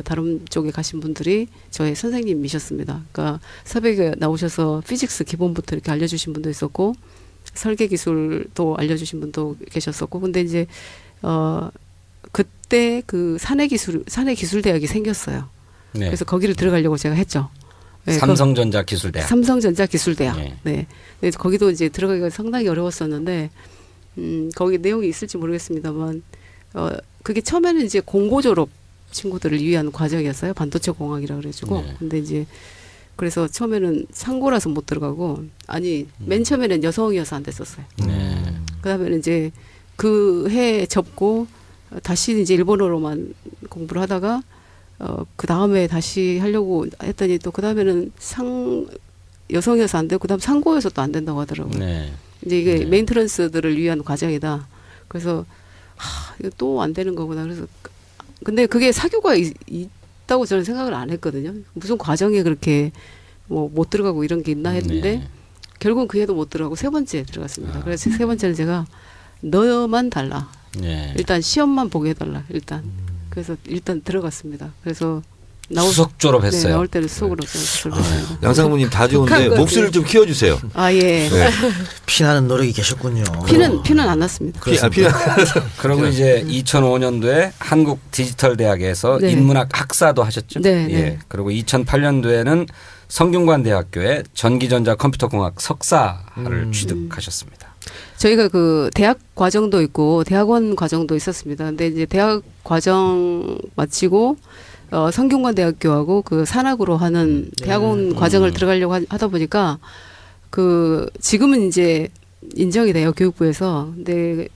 다른 쪽에 가신 분들이 저의 선생님이셨습니다. 그러니까 새벽에 나오셔서 피직스 기본부터 이렇게 알려주신 분도 있었고, 설계 기술도 알려주신 분도 계셨었고, 근데 이제 그때 그 산해기술대학이 생겼어요. 네. 그래서 거기를 들어가려고 제가 했죠. 네, 삼성전자 기술대학. 삼성전자 기술대학. 네. 네. 그래서 거기도 이제 들어가기가 상당히 어려웠었는데, 거기 내용이 있을지 모르겠습니다만, 그게 처음에는 이제 공고 졸업 친구들을 위한 과정이었어요. 반도체 공학이라 그래가지고. 네. 근데 이제 그래서 처음에는 상고라서 못 들어가고 아니 맨 처음에는 여성이어서 안 됐었어요. 네. 그다음에는 이제 그 해 접고 다시 이제 일본어로만 공부를 하다가 그 다음에 다시 하려고 했더니 또 그 다음에는 여성이어서 안 되고 그다음 상고여서 또 안 된다고 하더라고요. 네. 이제 이게 네. 메인트런스들을 위한 과정이다. 그래서 이거 또 안 되는 거구나. 그래서 근데 그게 사교가 있다고 저는 생각을 안 했거든요. 무슨 과정에 그렇게 뭐 못 들어가고 이런 게 있나 했는데 네. 결국은 그 해도 못 들어가고 세 번째 들어갔습니다. 그래서 세 번째는 제가 너만 달라. 네. 일단 시험만 보게 해달라. 일단 그래서 일단 들어갔습니다. 그래서 수석 졸업했어요. 네, 나올 때는 수석으로 졸업했습니다. 양상무님 다 좋은데 북한 거지. 목소리를 좀 키워주세요. 아 예. 네. 피나는 노력이 계셨군요. 피는 안 났습니다. 피나. 그리고 이제 2005년도에 한국 디지털 대학에서 네. 인문학 학사도 하셨죠. 네, 예. 네. 그리고 2008년도에는 성균관 대학교에 전기전자 컴퓨터공학 석사를 취득하셨습니다. 저희가 그 대학 과정도 있고 대학원 과정도 있었습니다. 근데 이제 대학 과정 마치고 성균관 대학교하고 그 산학으로 하는 대학원 과정을 들어가려고 하다 보니까 그 지금은 이제 인정이 돼요 교육부에서. 근데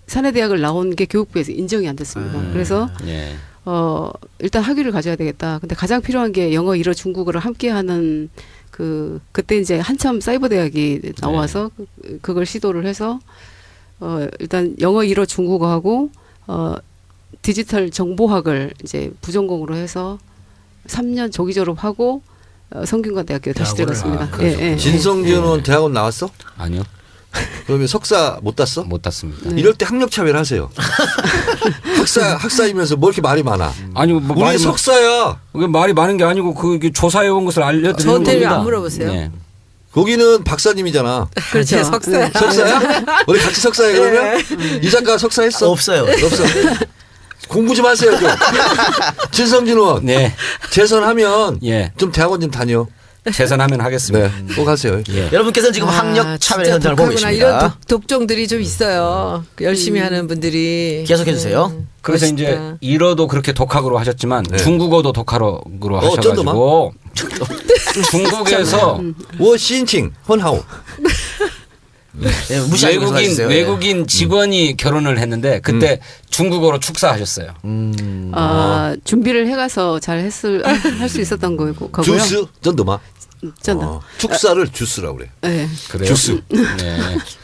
사내대학을 나온 게 교육부에서 인정이 안 됐습니다. 그래서 예. 일단 학위를 가져야 되겠다. 근데 가장 필요한 게 영어, 일어, 중국어를 함께하는 그때 이제 한참 사이버 대학이 나와서 그걸 시도를 해서 일단 영어, 일어, 중국어하고 디지털 정보학을 이제 부전공으로 해서 3년 조기 졸업하고 성균관 대학교에 다시 들어갔습니다. 예, 예. 진성준은 대학원 나왔어? 아니요. 그러면 석사 못 땄어? 못 땄습니다. 네. 이럴 때 학력 차별하세요. 학사이면서 뭐 이렇게 말이 많아? 아니 뭐 우리 석사야. 그게 말이 많은 게 아니고 그 조사해 온 것을 알려드리는 저한테 왜 겁니다. 안 물어보세요? 네. 거기는 박사님이잖아. 그렇죠. 네, 석사야. 석사야? 우리 같이 석사해 그러면? 이 작가 석사했어? 없어요. 없어. 공부 좀 하세요 좀. 진성준 의원. 네. 재선하면 예. 좀 대학원 좀 다녀. 재선하면 하겠습니다. 네. 꼭 하세요. 예. 여러분께서는 지금 학력 차별 현장을 보고 독하구나. 계십니다. 이런 독종들이 좀 있어요. 열심히 하는 분들이. 계속해 주세요. 그래서 멋있다. 이제 일어도 그렇게 독학으로 하셨지만 네. 중국어도 독학으로 하셔가지고 중국에서 워 신칭 헌하오. 네, 무시하지 마세요. 외국인 직원이 결혼을 했는데 그때 중국어로 축사하셨어요. 준비를 해가서 잘 할 수 있었던 거고요. 주스 전도마. 쩐다. 축사를 주스라고 그래. 네. 그래요? 주스. 네.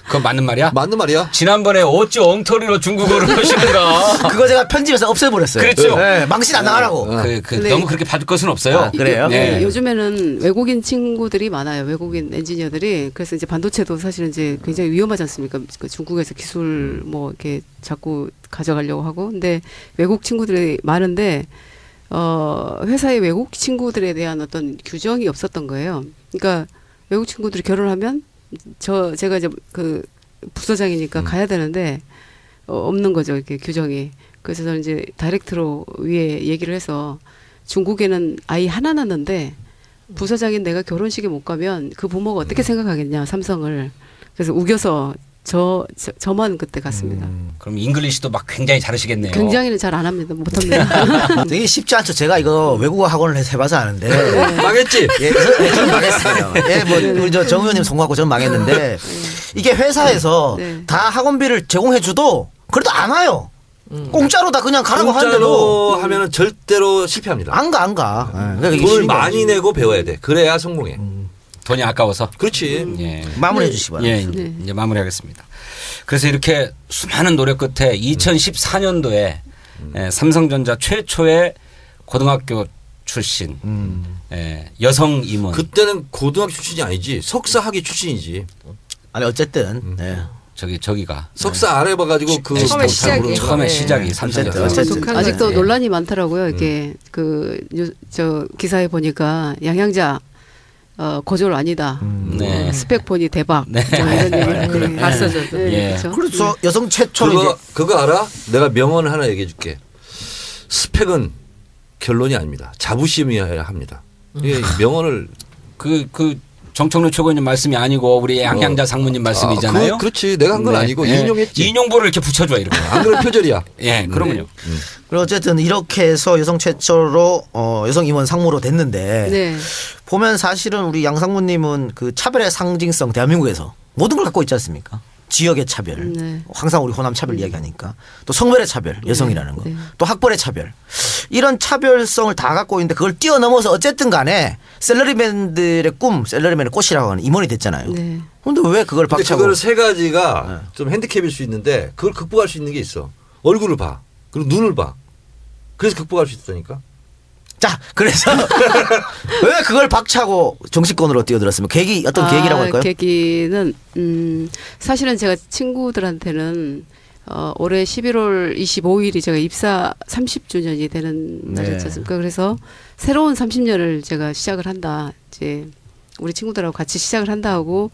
그건 맞는 말이야? 맞는 말이야. 지난번에 어찌 엉터리로 중국어를 하시는가? 그거 제가 편집해서 없애버렸어요. 그랬죠? 네, 망신 안 나가라고. 네. 너무 그렇게 받을 것은 없어요. 아, 그래요? 네. 요즘에는 외국인 친구들이 많아요. 외국인 엔지니어들이. 그래서 이제 반도체도 사실은 이제 굉장히 위험하지 않습니까? 그 중국에서 기술 뭐 이렇게 자꾸 가져가려고 하고. 근데 외국 친구들이 많은데 회사의 외국 친구들에 대한 어떤 규정이 없었던 거예요. 그러니까 외국 친구들이 결혼하면 제가 이제 그 부서장이니까 가야 되는데 없는 거죠. 이렇게 규정이. 그래서 저는 이제 다이렉트로 위에 얘기를 해서 중국에는 아이 하나 낳는데 부서장인 내가 결혼식에 못 가면 그 부모가 어떻게 생각하겠냐, 삼성을. 그래서 우겨서 저만 그때 갔습니다. 그럼 잉글리시도 막 굉장히 잘하시겠네요. 굉장히는 잘 안 합니다. 못 합니다. 되게 쉽지 않죠. 제가 이거 외국어 학원을 해봐서 아는데. 망했지. 예, 저는 망했어요. 예, 뭐 우리 정 의원님 성공하고 저는 망했는데 이게 회사에서 네. 다 학원비를 제공해줘도 그래도 안 와요. 공짜로 다 그냥 가라고 하는데도 공짜로 하면은 절대로 실패합니다. 안 가. 예, 그러니까 이게 돈을 쉬운 거 많이 아니지. 내고 배워야 돼. 그래야 성공해. 돈이 아까워서. 그렇지. 예. 마무리해 주시기 바랍니다. 예, 네. 이제 마무리하겠습니다. 그래서 이렇게 수많은 노력 끝에 2014년도에 삼성전자 최초의 고등학교 출신 여성 임원. 그때는 고등학교 출신이 아니지. 석사 학위 출신이지. 아니 어쨌든 예. 저기가 석사 안 해봐가지고 그 처음에 시작이. 처음에 네. 시작이 삼성전자. 어쨌든. 독한 아직도 거지. 논란이 많더라고요. 이게 저 기사에 보니까 양향자 거절 아니다. 네. 스펙폰이 대박. 네. 뭐 이런 얘기를 네. 봤어, 저도. 네, 예. 그렇죠. 그래서 여성 최초로 이제 그거 알아? 내가 명언 하나 얘기해 줄게. 스펙은 결론이 아닙니다. 자부심이어야 합니다. 이게 명언을 정청래 최고위원 말씀이 아니고 우리 양향자 상무님 말씀이잖아요. 그렇지. 내가 한 건 네. 아니고 예. 인용했지. 인용보를 이렇게 붙여줘요. 이렇게. 안 그러면 표절이야. 예, 그러면요. 그리고 어쨌든 이렇게 해서 여성 최초로 여성 임원 상무로 됐는데 네. 보면 사실은 우리 양 상무님은 그 차별의 상징성 대한민국에서 모든 걸 갖고 있지 않습니까? 지역의 차별, 네. 항상 우리 호남 차별 이야기하니까 또 성별의 차별, 여성이라는 거, 네. 또 학벌의 차별, 이런 차별성을 다 갖고 있는데 그걸 뛰어넘어서 어쨌든 간에 샐러리맨들의 꿈, 샐러리맨의 꽃이라고 하는 임원이 됐잖아요. 네. 근데 왜 그걸 근데 박차고? 그거를 세 가지가 좀 핸디캡일 수 있는데 그걸 극복할 수 있는 게 있어. 얼굴을 봐. 그리고 눈을 봐. 그래서 극복할 수 있다니까. 자, 그래서 왜 그걸 박차고 정치권으로 뛰어들었으면 어떤 계기라고 할까요? 계기는 사실은 제가 친구들한테는 올해 11월 25일이 제가 입사 30주년이 되는 네. 날이었지 않습니까? 그래서 새로운 30년을 제가 시작을 한다. 이제 우리 친구들하고 같이 시작을 한다 하고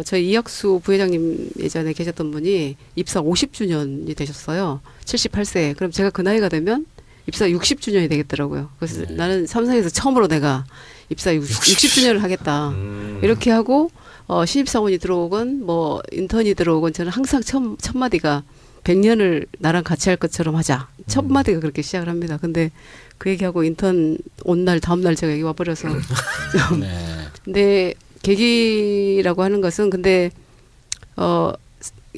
저희 이학수 부회장님 예전에 계셨던 분이 입사 50주년이 되셨어요. 78세. 그럼 제가 그 나이가 되면 입사 60주년이 되겠더라고요. 그래서 나는 삼성에서 처음으로 내가 입사 60주년을 하겠다. 이렇게 하고 신입사원이 들어오건 뭐 인턴이 들어오건 저는 항상 첫 마디가 100년을 나랑 같이 할 것처럼 하자. 첫 마디가 그렇게 시작을 합니다. 근데 그 얘기하고 인턴 온 날 다음 날 제가 여기 와버려서 네. 근데 계기라고 하는 것은 근데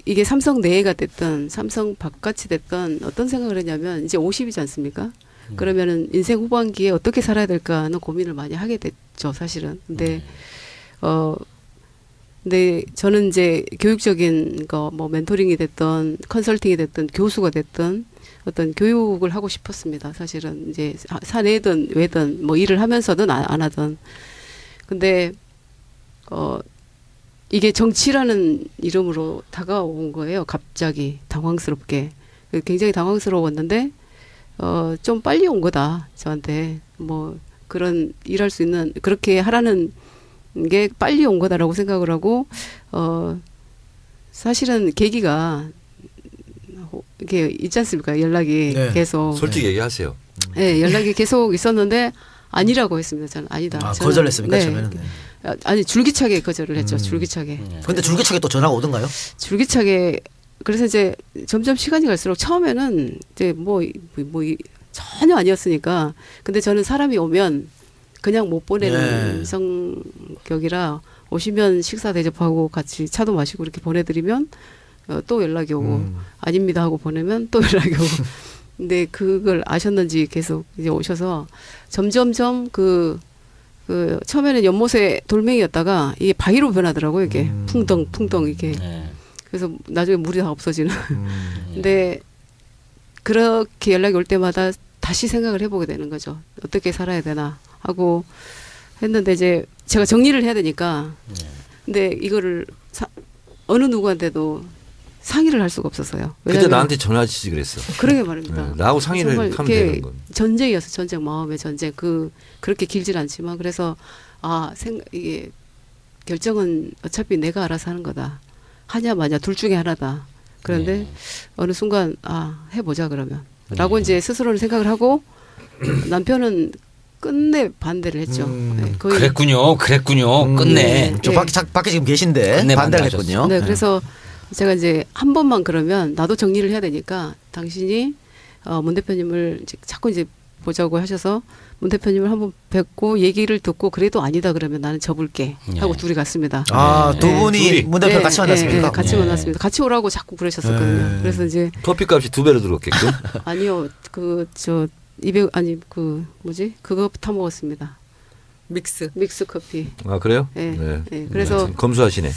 이게 삼성 내가 됐든 삼성 바깥이 됐든 어떤 생각을 했냐면 이제 50이지 않습니까? 그러면은 인생 후반기에 어떻게 살아야 될까 하는 고민을 많이 하게 됐죠, 사실은. 근데 저는 이제 교육적인 거 뭐 멘토링이 됐든 컨설팅이 됐든 교수가 됐든 어떤 교육을 하고 싶었습니다. 사실은 이제 사내든 외든 뭐 일을 하면서든 안 하든. 근데 이게 정치라는 이름으로 다가온 거예요. 갑자기 당황스럽게. 굉장히 당황스러웠는데 좀 빨리 온 거다. 저한테 뭐 그런 일할 수 있는 그렇게 하라는 게 빨리 온 거다라고 생각을 하고 사실은 계기가 이게 있지 않습니까? 연락이 네. 계속 솔직히 얘기하세요. 네, 연락이 계속 있었는데 아니라고 했습니다. 저는 아니다. 아, 저는, 거절했습니까? 네. 처음에는. 아니 줄기차게 거절을 했죠. 줄기차게. 근데 줄기차게 또 전화가 오던가요? 줄기차게 그래서 이제 점점 시간이 갈수록 처음에는 이제 뭐 전혀 아니었으니까 근데 저는 사람이 오면 그냥 못 보내는 네. 성격이라 오시면 식사 대접하고 같이 차도 마시고 이렇게 보내드리면 또 연락이 오고 아닙니다 하고 보내면 또 연락이 오고 근데 그걸 아셨는지 계속 이제 오셔서 점점점 그 처음에는 연못에 돌멩이였다가 이게 바위로 변하더라고요. 이게 풍덩 이게. 네. 그래서 나중에 물이 다 없어지는. 근데 그렇게 연락이 올 때마다 다시 생각을 해보게 되는 거죠. 어떻게 살아야 되나 하고 했는데 이제 제가 정리를 해야 되니까. 근데 이거를 어느 누구한테도 상의를 할 수가 없었어요. 그때 왜냐하면 나한테 전화하시지 그랬어. 그러게 말입니다. 네, 나하고 상의를 정말 하면 이렇게 되는 건. 전쟁이었어. 전쟁 마음의 전쟁. 그렇게 길진 않지만 그래서 이게 결정은 어차피 내가 알아서 하는 거다. 하냐 마냐 둘 중에 하나다. 그런데 어느 순간 해보자 그러면. 라고 이제 스스로는 생각을 하고 남편은 끝내 반대를 했죠. 네, 거의 그랬군요. 끝내. 저 밖에 지금 계신데 끝내 반대를 반대하셨어. 했군요. 네, 그래서 제가 이제 한 번만 그러면 나도 정리를 해야 되니까 당신이 문 대표님을 이제 자꾸 이제 보자고 하셔서 문 대표님을 한번 뵙고 얘기를 듣고 그래도 아니다 그러면 나는 접을게 하고 둘이 갔습니다. 두 네. 분이 둘이. 문 대표 같이 만났습니까? 같이 만났습니다. 같이 오라고 자꾸 그러셨었거든요. 그래서 이제 커피값이 2배로 들었겠군. 아니요, 그거 타 먹었습니다. 믹스 커피. 아 그래요? 네. 네, 그래서 검소하시네.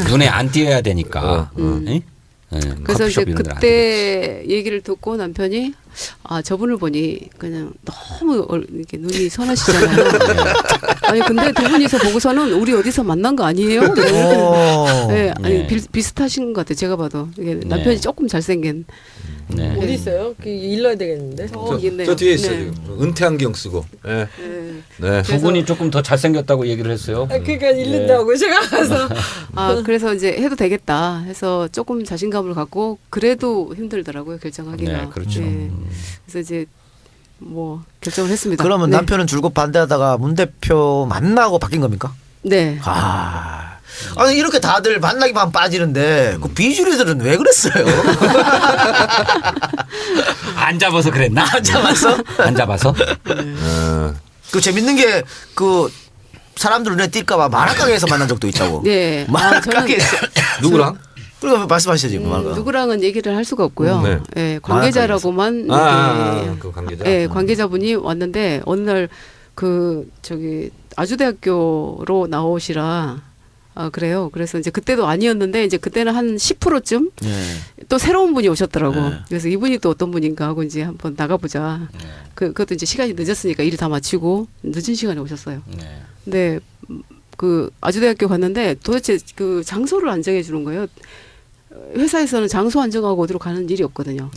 눈에 안 띄어야 되니까. 네? 네, 그래서 이제 커피숍 이런 데는 안 그때 얘기를 듣고 남편이 저분을 보니 그냥 너무 이렇게 눈이 선하시잖아요. 아니 근데 두 분이서 보고서는 우리 어디서 만난 거 아니에요? 네, 아니 비슷하신 것 같아요. 제가 봐도 이게 남편이 조금 잘생긴. 네. 어디 있어요? 일러야 되겠는데. 저 뒤에 있어요. 지금. 은퇴 안경 쓰고. 네. 네. 두 분이 조금 더 잘생겼다고 얘기를 했어요. 그러니까 잃는다고 제가 가서. 그래서 이제 해도 되겠다 해서 조금 자신감을 갖고 그래도 힘들더라고요 결정하기가. 네, 그렇죠. 그래서 이제 뭐 결정을 했습니다. 그러면 네. 남편은 줄곧 반대하다가 문 대표 만나고 바뀐 겁니까? 네. 아니 이렇게 다들 만나기만 빠지는데 그 비주류들은 왜 그랬어요? 안 잡아서 그랬나? 안 잡았어? 안 잡아서? 그 재밌는 게 그 사람들 눈에 띌까봐 만화가게에서 만난 적도 있다고. 네. 만화가게에서 누구랑? 그리고 말씀하시죠 지금 만화가. 누구랑은 얘기를 할 수가 없고요. 네. 예, 관계자라고만 그 관계자. 예, 관계자분이 왔는데 어느 날 그 저기 아주대학교로 나오시라. 그래요. 그래서 이제 그때도 아니었는데 이제 그때는 한 10%쯤 또 새로운 분이 오셨더라고. 그래서 이분이 또 어떤 분인가 하고 이제 한번 나가보자. 그것도 이제 시간이 늦었으니까 일 다 마치고 늦은 시간에 오셨어요. 근데 그 아주대학교 갔는데 도대체 그 장소를 안 정해주는 거예요. 회사에서는 장소 안 정하고 어디로 가는 일이 없거든요.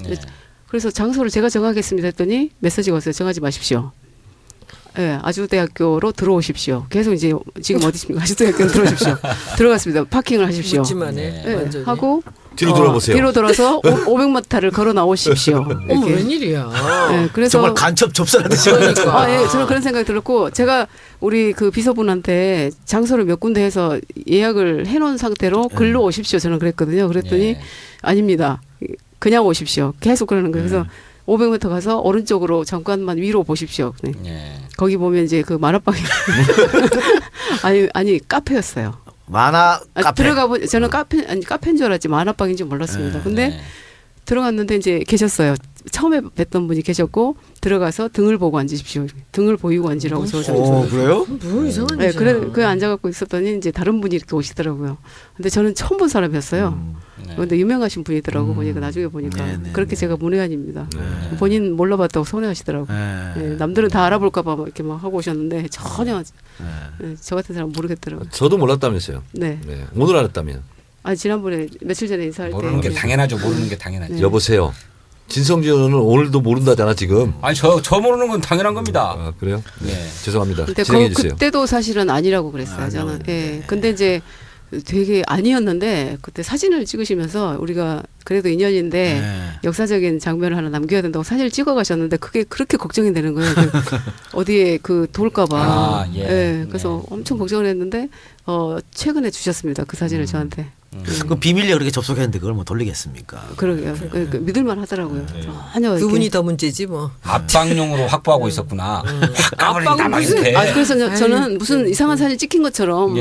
그래서 장소를 제가 정하겠습니다 했더니 메시지가 왔어요. 정하지 마십시오. 예, 아주대학교로 들어오십시오. 계속 이제 지금 어디 있습니까? 아주대학교로 들어오십시오. 들어갔습니다. 파킹을 하십시오. 묻지만 해. 예, 완전히. 하고 뒤로 돌아보세요. 뒤로 돌아서 500m를 걸어 나오십시오. 어머 이렇게. 웬일이야. 예, 그래서 정말 간첩 접선하듯이. 그러니까. 예, 저는 그런 생각이 들었고 제가 우리 그 비서분한테 장소를 몇 군데 해서 예약을 해놓은 상태로 글로 오십시오. 저는 그랬거든요. 그랬더니 아닙니다. 그냥 오십시오. 계속 그러는 거예요. 그래서 500m 가서 오른쪽으로 잠깐만 위로 보십시오. 네. 거기 보면 이제 그 만화방이 아니 카페였어요. 만화 카페. 들어가 보 저는 카페인 줄 알았지 만화방인 줄 몰랐습니다. 근데 들어갔는데 이제 계셨어요. 처음에 뵀던 분이 계셨고 들어가서 등을 보고 앉으십시오. 등을 보이고 앉으라고 적어줬어요. 그래요? 뭐 이상한 네, 일이야. 그래 앉아갖고 있었더니 이제 다른 분이 이렇게 오시더라고요. 근데 저는 처음 본 사람이었어요. 근데 유명하신 분이더라고 보니까 나중에 보니까 그렇게 제가 문외한입니다. 본인 몰라봤다고 손해하시더라고. 남들은 다 알아볼까봐 이렇게 막 하고 오셨는데 전혀 저 같은 사람 은 모르겠더라고요. 저도 몰랐다면서요. 네. 오늘 알았다면. 지난번에 며칠 전에 인사할 때 모르는 게 당연하죠. 모르는 게 당연하지. 여보세요. 진성준은 오늘도 모른다잖아 지금. 아니 저 모르는 건 당연한 겁니다. 그래요? 네. 죄송합니다. 근데 진행해 주세요. 그때도 사실은 아니라고 그랬어요. 저는. 예. 근데 이제 되게 아니었는데 그때 사진을 찍으시면서 우리가 그래도 인연인데 역사적인 장면을 하나 남겨야 된다고 사진을 찍어 가셨는데 그게 그렇게 걱정이 되는 거예요. 어디에 그 돌까봐. 그래서 엄청 걱정을 했는데 최근에 주셨습니다. 그 사진을 저한테. 그 비밀리에 그렇게 접속했는데 그걸 뭐 돌리겠습니까? 그러게요. 믿을만 하더라고요. 전혀 그분이 이렇게. 더 문제지 뭐. 압박용으로 확보하고 있었구나. 확 까버린다 막 이렇게. 그래서 저는 무슨 이상한 사진 찍힌 것처럼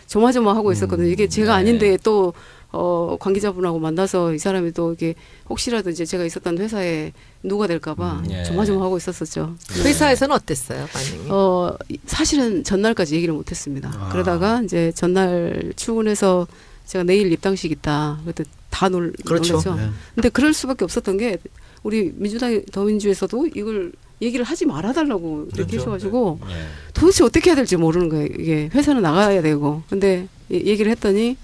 조마조마하고 있었거든요. 이게 제가 아닌데 또 관계자분하고 만나서 이 사람이 또 이게 혹시라도 이제 제가 있었던 회사에 누가 될까봐 조마조마하고 있었었죠. 회사에서는 어땠어요 반응이? 사실은 전날까지 얘기를 못했습니다. 그러다가 이제 전날 출근해서 제가 내일 입당식 있다. 그때 다 그렇죠. 놀랐죠. 근데 그럴 수밖에 없었던 게 우리 민주당 더민주에서도 이걸 얘기를 하지 말아달라고 이렇게 해줘가지고 도대체 어떻게 해야 될지 모르는 거예요. 이게 회사는 나가야 되고. 근데 얘기를 했더니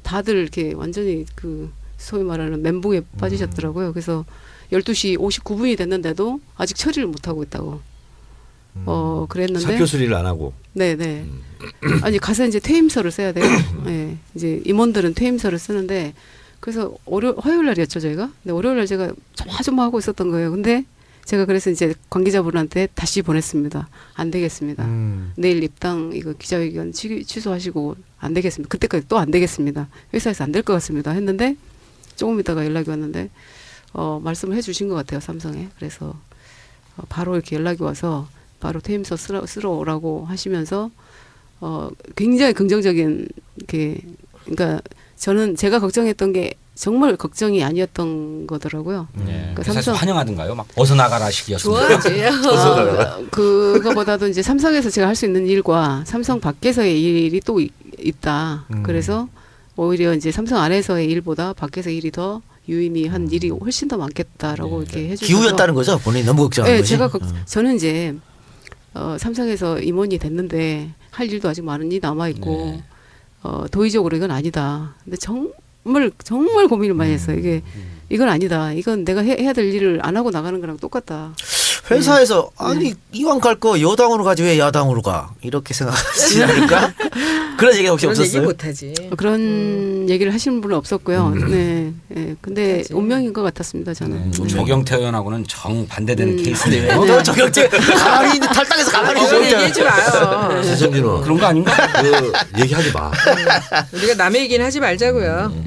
다들 이렇게 완전히 그 소위 말하는 멘붕에 빠지셨더라고요. 그래서 12시 59분이 됐는데도 아직 처리를 못하고 있다고. 그랬는데. 사표 수리를 안 하고. 네네. 아니 가서 이제 퇴임서를 써야 돼요. 네. 이제 임원들은 퇴임서를 쓰는데 그래서 화요일 날이었죠 저희가. 근데 월요일 날 제가 조마조마하고 있었던 거예요. 근데 제가 그래서 이제 관계자분한테 다시 보냈습니다. 안 되겠습니다. 내일 입당 이거 기자회견 취소하시고 안 되겠습니다. 그때까지 또 안 되겠습니다. 회사에서 안 될 것 같습니다. 했는데 조금 있다가 연락이 왔는데 말씀을 해주신 것 같아요 삼성에. 그래서 바로 이렇게 연락이 와서 바로 퇴임서 쓰러 오라고 하시면서 굉장히 긍정적인 게 그러니까 저는 제가 걱정했던 게 정말 걱정이 아니었던 거더라고요. 그러니까 회사에서 환영하던가요? 막 어서 나가라 식이었습니다. 좋아하지. 그거보다도 이제 삼성에서 제가 할 수 있는 일과 삼성 밖에서의 일이 또 있다. 그래서 오히려 이제 삼성 안에서의 일보다 밖에서 일이 더 유의미한 일이 훨씬 더 많겠다라고 이렇게 해주셔서 기우였다는 거죠? 본인이 너무 걱정하는 네, 거지? 제가 저는 이제 삼성에서 임원이 됐는데 할 일도 아직 많은 일이 남아 있고 도의적으로 이건 아니다. 근데 정말 고민을 많이 했어요. 이건 아니다. 이건 내가 해야 될 일을 안 하고 나가는 거랑 똑같다. 회사에서 아니 이왕 갈 거 여당으로 가지 왜 야당으로 가? 이렇게 생각하지 않을까? 그런 얘기 혹시 그런 얘기 없었어요? 못하지. 그런 얘기를 하시는 분은 없었고요. 네, 네. 근데 그치. 운명인 것 같았습니다. 저는. 네. 조경태 의원하고는 정 반대되는 케이스네요. 너 저격제 가만히 탈당해서 가만히 그런 있어. 얘기하지 마요. 세정진은 그런 거 아닌가? 그 얘기하지 마. 우리가 남의 얘기는 하지 말자고요.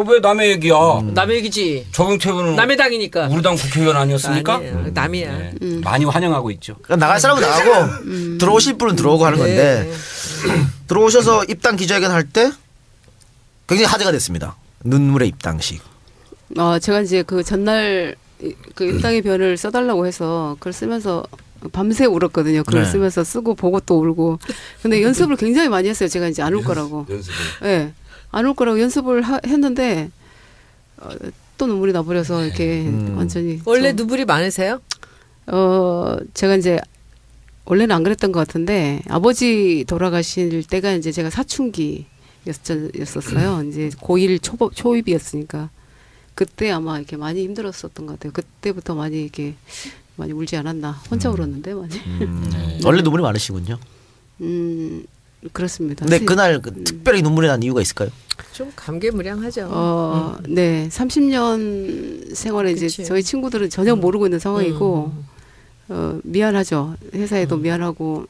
왜 남의 얘기야? 남의 얘기지. 조경태 의원은 남의 당이니까. 우리 당 국회의원 아니었습니까? 아니에요. 남이야. 네. 많이 환영하고 있죠. 나갈 사람은 나가고 들어오실 분은 들어오고 하는 건데 들어오셔서 입당 기자회견 할 때 굉장히 화제가 됐습니다. 눈물의 입당식. 제가 이제 그 전날 그 입당의 변을 써달라고 해서 그걸 쓰면서 밤새 울었거든요. 그걸 네. 쓰면서 쓰고 보고 또 울고. 근데 연습을 굉장히 많이 했어요. 제가 이제 안 울 거라고. 연습을. 네. 안 울 거라고 연습을 했는데 또 눈물이 나버려서 이렇게 완전히. 원래 좀, 눈물이 많으세요? 제가 이제 원래는 안 그랬던 것 같은데 아버지 돌아가실 때가 이제 제가 사춘기였었어요. 이제 고1 초입이었으니까 그때 아마 이렇게 많이 힘들었었던 것 같아요. 그때부터 많이 이렇게 많이 울지 않았나. 혼자 울었는데 많이. 원래 눈물이 많으시군요. 그렇습니다. 근데 그날 특별히 눈물이 난 이유가 있을까요? 좀 감개무량하죠. 네, 30년 생활에 이제 그치. 저희 친구들은 전혀 모르고 있는 상황이고, 미안하죠. 회사에도 미안하고,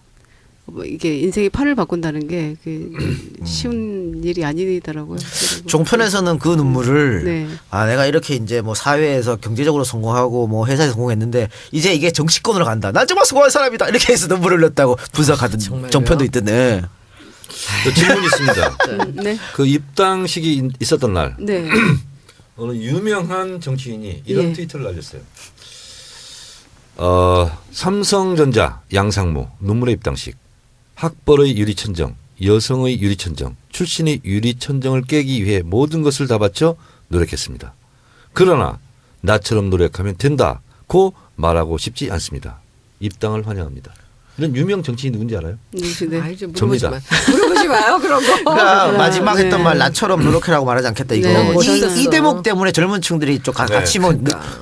뭐 이게 인생의 판을 바꾼다는 게 쉬운 일이 아니더라고요. 그리고 종편에서는 그 눈물을 네. 내가 이렇게 이제 뭐 사회에서 경제적으로 성공하고 뭐 회사에서 성공했는데 이제 이게 정치권으로 간다. 난 정말 성공한 사람이다. 이렇게 해서 눈물을 흘렸다고 분석하던 정말요? 종편도 있던데. 또 질문이 있습니다. 네, 그 입당식이 있었던 날 네. 어느 유명한 정치인이 이런 예. 트위터를 날렸어요. 삼성전자 양상무 눈물의 입당식, 학벌의 유리천정, 여성의 유리천정, 출신의 유리천정을 깨기 위해 모든 것을 다 바쳐 노력했습니다. 그러나 나처럼 노력하면 된다고 말하고 싶지 않습니다. 입당을 환영합니다. 이런 유명 정치인 누군지 알아요? 누구신데? 아이 좀 물어보지 접니다. 마. 물어보지 마요 그런 거. 그러니까 마지막 네. 했던 말 나처럼 노력해라고 말하지 않겠다 이거. 네, 멋있었어. 이 대목 때문에 젊은 층들이 좀 같이 뭐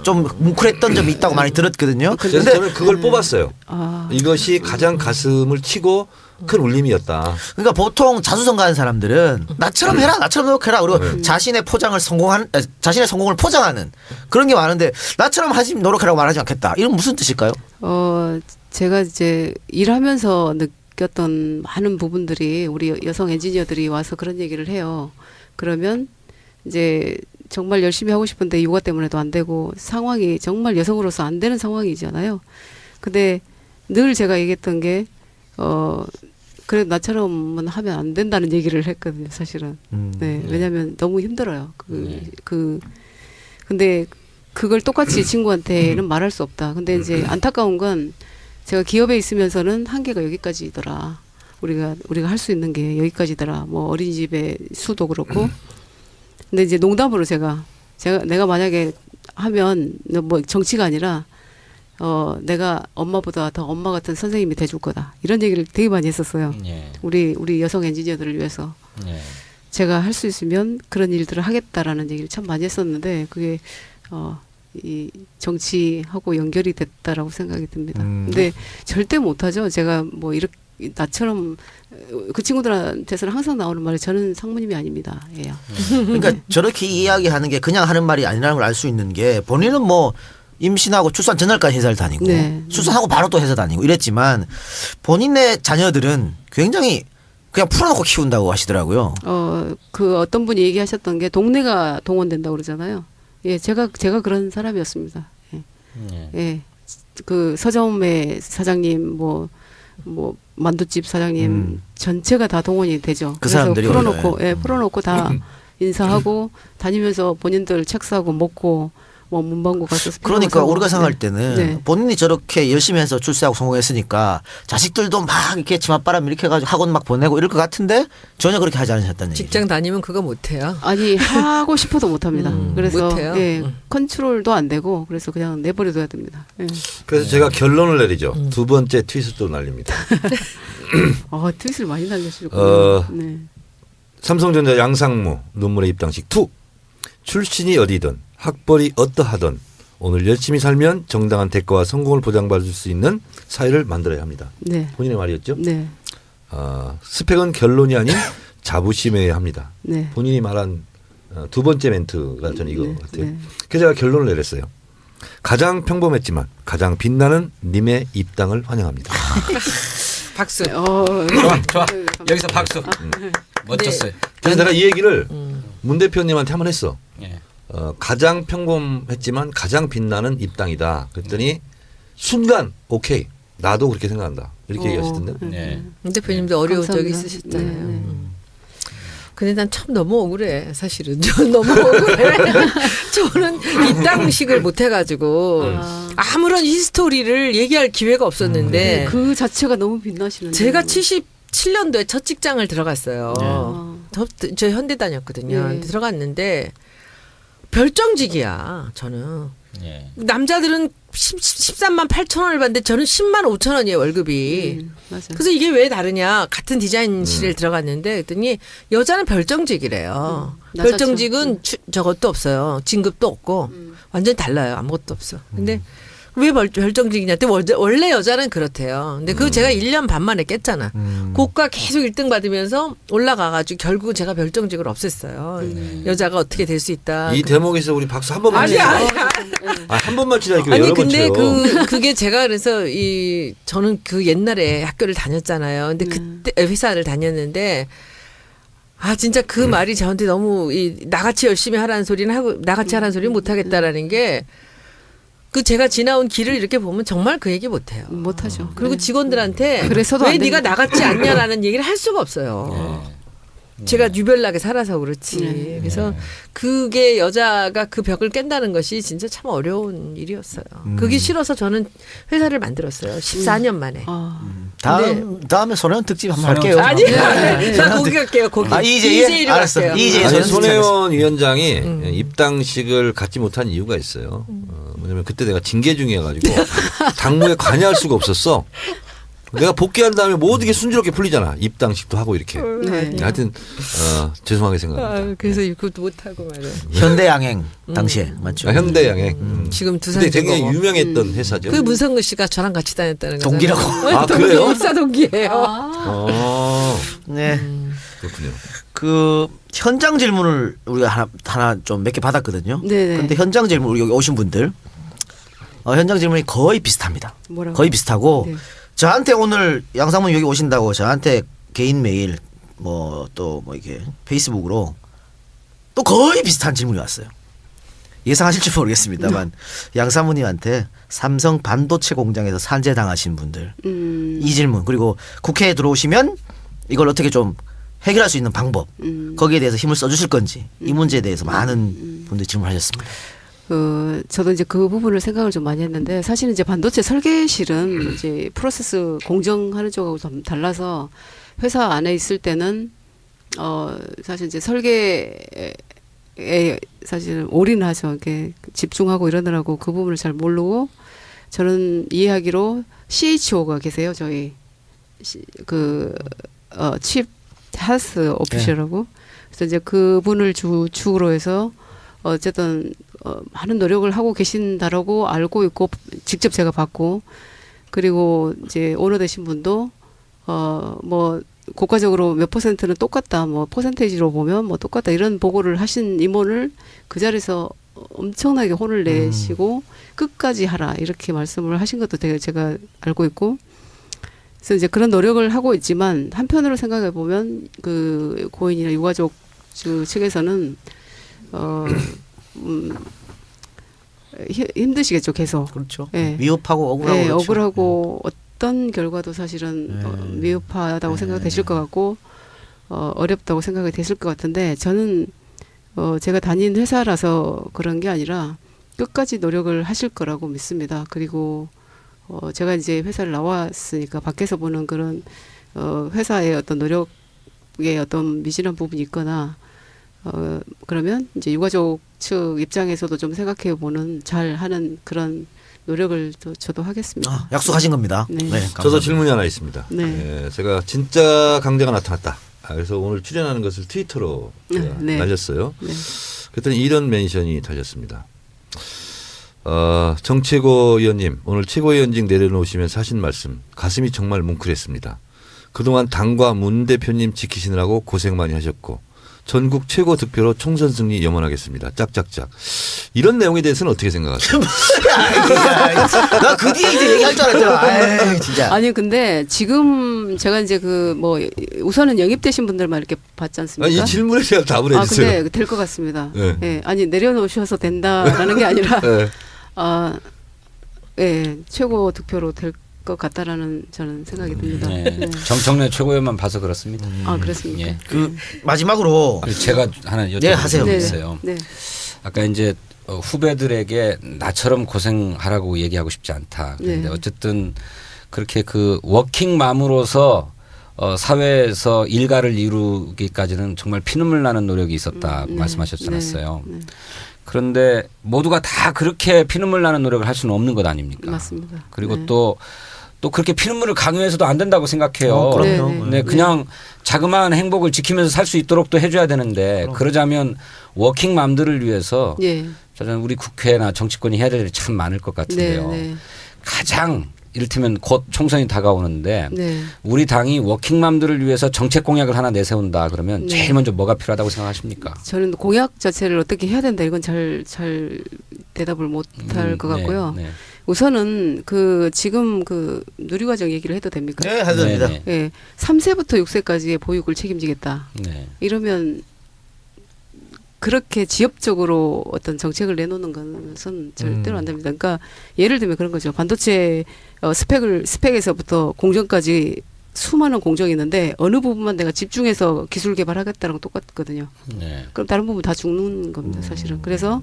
좀 뭉클했던 점이 있다고 많이 들었거든요. 그래서 근데 저는 그걸 뽑았어요. 아, 이것이 가장 가슴을 치고 큰 울림이었다. 그러니까 보통 자수성가 하는 사람들은 나처럼 해라, 나처럼 노력해라. 그리고 자신의 자신의 성공을 포장하는 그런 게 많은데 나처럼 하지 노력하라고 말하지 않겠다. 이건 무슨 뜻일까요? 제가 이제 일하면서 느꼈던 많은 부분들이 우리 여성 엔지니어들이 와서 그런 얘기를 해요. 그러면 이제 정말 열심히 하고 싶은데 육아 때문에도 안 되고 상황이 정말 여성으로서 안 되는 상황이잖아요. 근데 늘 제가 얘기했던 게 그래 나처럼은 하면 안 된다는 얘기를 했거든요. 사실은. 네, 왜냐하면 너무 힘들어요. 근데 그걸 똑같이 이 친구한테는 말할 수 없다. 근데 이제 안타까운 건 제가 기업에 있으면서는 한계가 여기까지더라. 우리가 할 수 있는 게 여기까지더라. 뭐 어린이집의 수도 그렇고. 근데 이제 농담으로 내가 만약에 하면 뭐 정치가 아니라 내가 엄마보다 더 엄마 같은 선생님이 돼줄 거다. 이런 얘기를 되게 많이 했었어요. 예. 우리 여성 엔지니어들을 위해서. 예. 제가 할 수 있으면 그런 일들을 하겠다라는 얘기를 참 많이 했었는데 그게 이 정치하고 연결이 됐다라고 생각이 듭니다. 근데 절대 못하죠. 제가 뭐 이렇게 나처럼 그 친구들한테서는 항상 나오는 말이 저는 상무님이 아닙니다. 예요. 그러니까 저렇게 이야기하는 게 그냥 하는 말이 아니라는 걸 알 수 있는 게 본인은 뭐 임신하고 출산 전날까지 회사를 다니고 네. 출산하고 바로 또 회사 다니고 이랬지만 본인의 자녀들은 굉장히 그냥 풀어놓고 키운다고 하시더라고요. 그 어떤 분이 얘기하셨던 게 동네가 동원된다고 그러잖아요. 예, 제가 그런 사람이었습니다. 예. 예. 그 서점의 사장님 뭐 만두집 사장님 전체가 다 동원이 되죠. 그 그래서 사람들이 풀어놓고 원래. 풀어놓고 다 인사하고 다니면서 본인들 책 사고 먹고 뭐 문방구 가서 그러니까 사고. 우리가 생각할 네. 때는 네. 본인이 저렇게 열심히 해서 출세하고 성공했으니까 자식들도 막 이렇게 치맛바람 이렇게 해가지고 학원 막 보내고 이럴 것 같은데 전혀 그렇게 하지 않으셨다는 얘기죠. 직장 다니면 그거 못해요. 아니 하고 싶어도 못합니다. 그래서 못해요. 예, 컨트롤도 안 되고 그래서 그냥 내버려둬야 됩니다. 예. 그래서 제가 결론을 내리죠. 두 번째 트윗을 또 날립니다. 트윗을 많이 날렸어요. 네. 삼성전자 양상무 눈물의 입당식 2. 출신이 어디든 학벌이 어떠하든 오늘 열심히 살면 정당한 대가와 성공을 보장받을 수 있는 사회를 만들어야 합니다. 네. 본인의 말이었죠. 네. 스펙은 결론이 아닌 자부심해야 합니다. 네. 본인이 말한 두 번째 멘트가 저는 이거 같아요. 네. 그래서 제가 결론을 내렸어요. 가장 평범했지만 가장 빛나는 님의 입당을 환영합니다. 박수. 좋아. 여기서 박수. 멋졌어요. 그래서 내가 이 얘기를 문 대표님한테 한번 했어. 예. 가장 평범했지만 가장 빛나는 입당이다. 그랬더니 순간 오케이 나도 그렇게 생각한다. 이렇게 얘기하시던데. 네. 문 대표님도 어려운 적이 감사합니다. 있으셨잖아요. 네, 네. 근데 난 참 너무 억울해 사실은. 전 너무 억울해. 저는 입당식을 못 해가지고 아무런 히스토리를 얘기할 기회가 없었는데 그 자체가 너무 빛나시는데. 제가 77년도에 첫 직장을 들어갔어요. 저 현대 다녔거든요. 네. 들어갔는데 별정직이야 저는. 예. 남자들은 13만 8천 원을 받는데 저는 10만 5천 원이에요 월급이. 맞아요. 그래서 이게 왜 다르냐? 같은 디자인실에 들어갔는데 그랬더니 여자는 별정직이래요. 낮았죠. 별정직은 저것도 없어요. 진급도 없고 완전히 달라요. 아무것도 없어. 근데 왜 별정직이냐? 원래 여자는 그렇대요. 근데 그거 제가 1년 반 만에 깼잖아. 고가 계속 1등 받으면서 올라가가지고 결국 제가 별정직을 없앴어요. 여자가 어떻게 될 수 있다. 이 대목에서 우리 박수 한 번만 아니야, 치자. 아니야. 한 번만 치자. 이거 아니 여러 번 근데 쳐요. 그게 제가 그래서 저는 그 옛날에 학교를 다녔잖아요. 근데 그때 회사를 다녔는데 아 진짜 그 말이 저한테 너무 나같이 열심히 하라는 소리는 하고 나같이 하라는 소리는 못 하겠다라는 게 그 제가 지나온 길을 이렇게 보면 정말 그 얘기 못 해요. 못하죠. 그리고 직원들한테 그래서도 왜 안 네가 됩니다. 나같지 않냐라는 얘기를 할 수가 없어요. 제가 유별나게 살아서 그렇지. 네. 그래서 그게 여자가 그 벽을 깬다는 것이 진짜 참 어려운 일이었어요. 그게 싫어서 저는 회사를 만들었어요. 14년 만에. 다음에 소년 특집 한번 할게요. 아니, 나 거기 갈게요. 거기. 아, 이제예요? 알았어. 갈게요. 이제 아니, 소년 손혜원 위원장이 입당식을 갖지 못한 이유가 있어요. 뭐냐면 그때 내가 징계 중이어가지고 당무에 관여할 수가 없었어. 내가 복귀한 다음에 모든 게 순조롭게 풀리잖아. 입당식도 하고 이렇게. 네. 하여튼 죄송하게 생각합니다. 그래서 그것도 못하고 말이야. 현대양행 당시에 맞죠? 현대양행. 지금 두산 근데 굉장히 제공업. 유명했던 회사죠. 그 문성근 씨가 저랑 같이 다녔다는 거. 동기라고. 아, 그래요? 입사 동기예요. 네. 그렇군요. 그 현장 질문을 우리가 하나 좀 몇 개 받았거든요. 네네. 근데 현장 질문 우리 여기 오신 분들 현장 질문이 거의 비슷합니다. 뭐라고? 거의 비슷하고 네. 저한테 오늘 양상문 여기 오신다고 저한테 개인 메일 또 이렇게 페이스북으로 또 거의 비슷한 질문이 왔어요. 예상하실지 모르겠습니다만 양사모님한테 삼성 반도체 공장에서 산재당하신 분들 이 질문 그리고 국회에 들어오시면 이걸 어떻게 좀 해결할 수 있는 방법 거기에 대해서 힘을 써주실 건지 이 문제에 대해서 많은 분들이 질문하셨습니다. 저도 이제 그 부분을 생각을 좀 많이 했는데 사실은 이제 반도체 설계실은 이제 프로세스 공정하는 쪽하고 좀 달라서 회사 안에 있을 때는 사실 이제 설계에 사실 올인하죠. 이렇게 집중하고 이러느라고 그 부분을 잘 모르고 저는 이해하기로 CHO가 계세요. 저희 칩 하스 오피셜하고 그래서 이제 그분을 주축으로 해서 어쨌든 많은 노력을 하고 계신다라고 알고 있고 직접 제가 봤고 그리고 이제 오너 되신 분도 뭐 국가적으로 몇 퍼센트는 똑같다 뭐 퍼센테이지로 보면 뭐 똑같다 이런 보고를 하신 임원을 그 자리에서 엄청나게 혼을 내시고 끝까지 하라 이렇게 말씀을 하신 것도 되게 제가 알고 있고 그래서 이제 그런 노력을 하고 있지만 한편으로 생각해 보면 그 고인이나 유가족 측에서는 힘드시겠죠 계속. 그렇죠. 네. 미흡하고 억울하고 네, 그렇죠. 억울하고 어떤 결과도 사실은 미흡하다고 생각되실 것 같고 어렵다고 생각이 되실 것 같은데 저는 제가 다닌 회사라서 그런 게 아니라 끝까지 노력을 하실 거라고 믿습니다. 그리고 제가 이제 회사를 나왔으니까 밖에서 보는 그런 회사의 어떤 노력에 어떤 미진한 부분이 있거나 그러면 이제 유가족 측 입장에서도 좀 생각해 보는 잘 하는 그런 노력을 저도 하겠습니다. 약속하신 겁니다. 네. 네, 감사합니다. 저도 질문이 하나 있습니다. 네. 제가 진짜 강자가 나타났다. 그래서 오늘 출연하는 것을 트위터로 제가 네. 날렸어요. 네. 그랬더니 이런 멘션이 달렸습니다. 정최고 의원님 오늘 최고위원직 내려놓으시면서 하신 말씀 가슴이 정말 뭉클했습니다. 그동안 당과 문 대표님 지키시느라고 고생 많이 하셨고 전국 최고 득표로 총선 승리 염원하겠습니다. 짝짝짝. 이런 내용에 대해서는 어떻게 생각하세요? 나 그 뒤에 이제 얘기할 줄 알았잖아. 아이, 진짜. 아니 근데 지금 제가 이제 그 뭐 우선은 영입되신 분들만 이렇게 받지 않습니까? 이 질문에 대한 답을 아 해주세요. 근데 될 것 같습니다. 네. 예. 아니 내려놓으셔서 된다라는 게 아니라 네. 예, 최고 득표로 될 것 같다라는 저는 생각이 듭니다. 네. 네. 정청래 최고위원만 봐서 그렇습니다. 아 그렇습니까? 예. 그 마지막으로 그리고 제가 하나 네, 하세요. 여쭤볼 게 네. 있어요. 네. 아까 이제 후배들에게 나처럼 고생하라고 얘기하고 싶지 않다. 그런데 네. 어쨌든 그렇게 그 워킹맘으로서 사회에서 일가를 이루기까지는 정말 피눈물 나는 노력이 있었다고 네. 말씀하셨지 않았어요. 네. 네. 그런데 모두가 다 그렇게 피눈물 나는 노력을 할 수는 없는 것 아닙니까? 맞습니다. 그리고 네. 또 그렇게 피눈물을 강요해서도 안 된다고 생각해요. 그럼요. 네, 네, 그냥 자그마한 행복을 지키면서 살 수 있도록 또 해줘야 되는데 그러자면 워킹맘들을 위해서 예. 저는 우리 국회나 정치권이 해야 될 일이 참 많을 것 같은데요. 네. 가장 이를테면 곧 총선이 다가오는데 네. 우리 당이 워킹맘들을 위해서 정책 공약을 하나 내세운다 그러면 네. 제일 먼저 뭐가 필요하다고 생각하십니까? 저는 공약 자체를 어떻게 해야 된다 이건 잘 대답을 못 할 것 같고요. 네, 우선은 그 지금 그 누리과정 얘기를 해도 됩니까? 네, 해도 됩니다. 네, 예. 3세부터 6세까지의 보육을 책임지겠다. 네. 이러면 그렇게 지엽적으로 어떤 정책을 내놓는 것은 절대로 안 됩니다. 그러니까 예를 들면 그런 거죠. 반도체 스펙에서부터 공정까지 수많은 공정이 있는데 어느 부분만 내가 집중해서 기술 개발하겠다는 건 똑같거든요. 네. 그럼 다른 부분 다 죽는 겁니다, 사실은. 그래서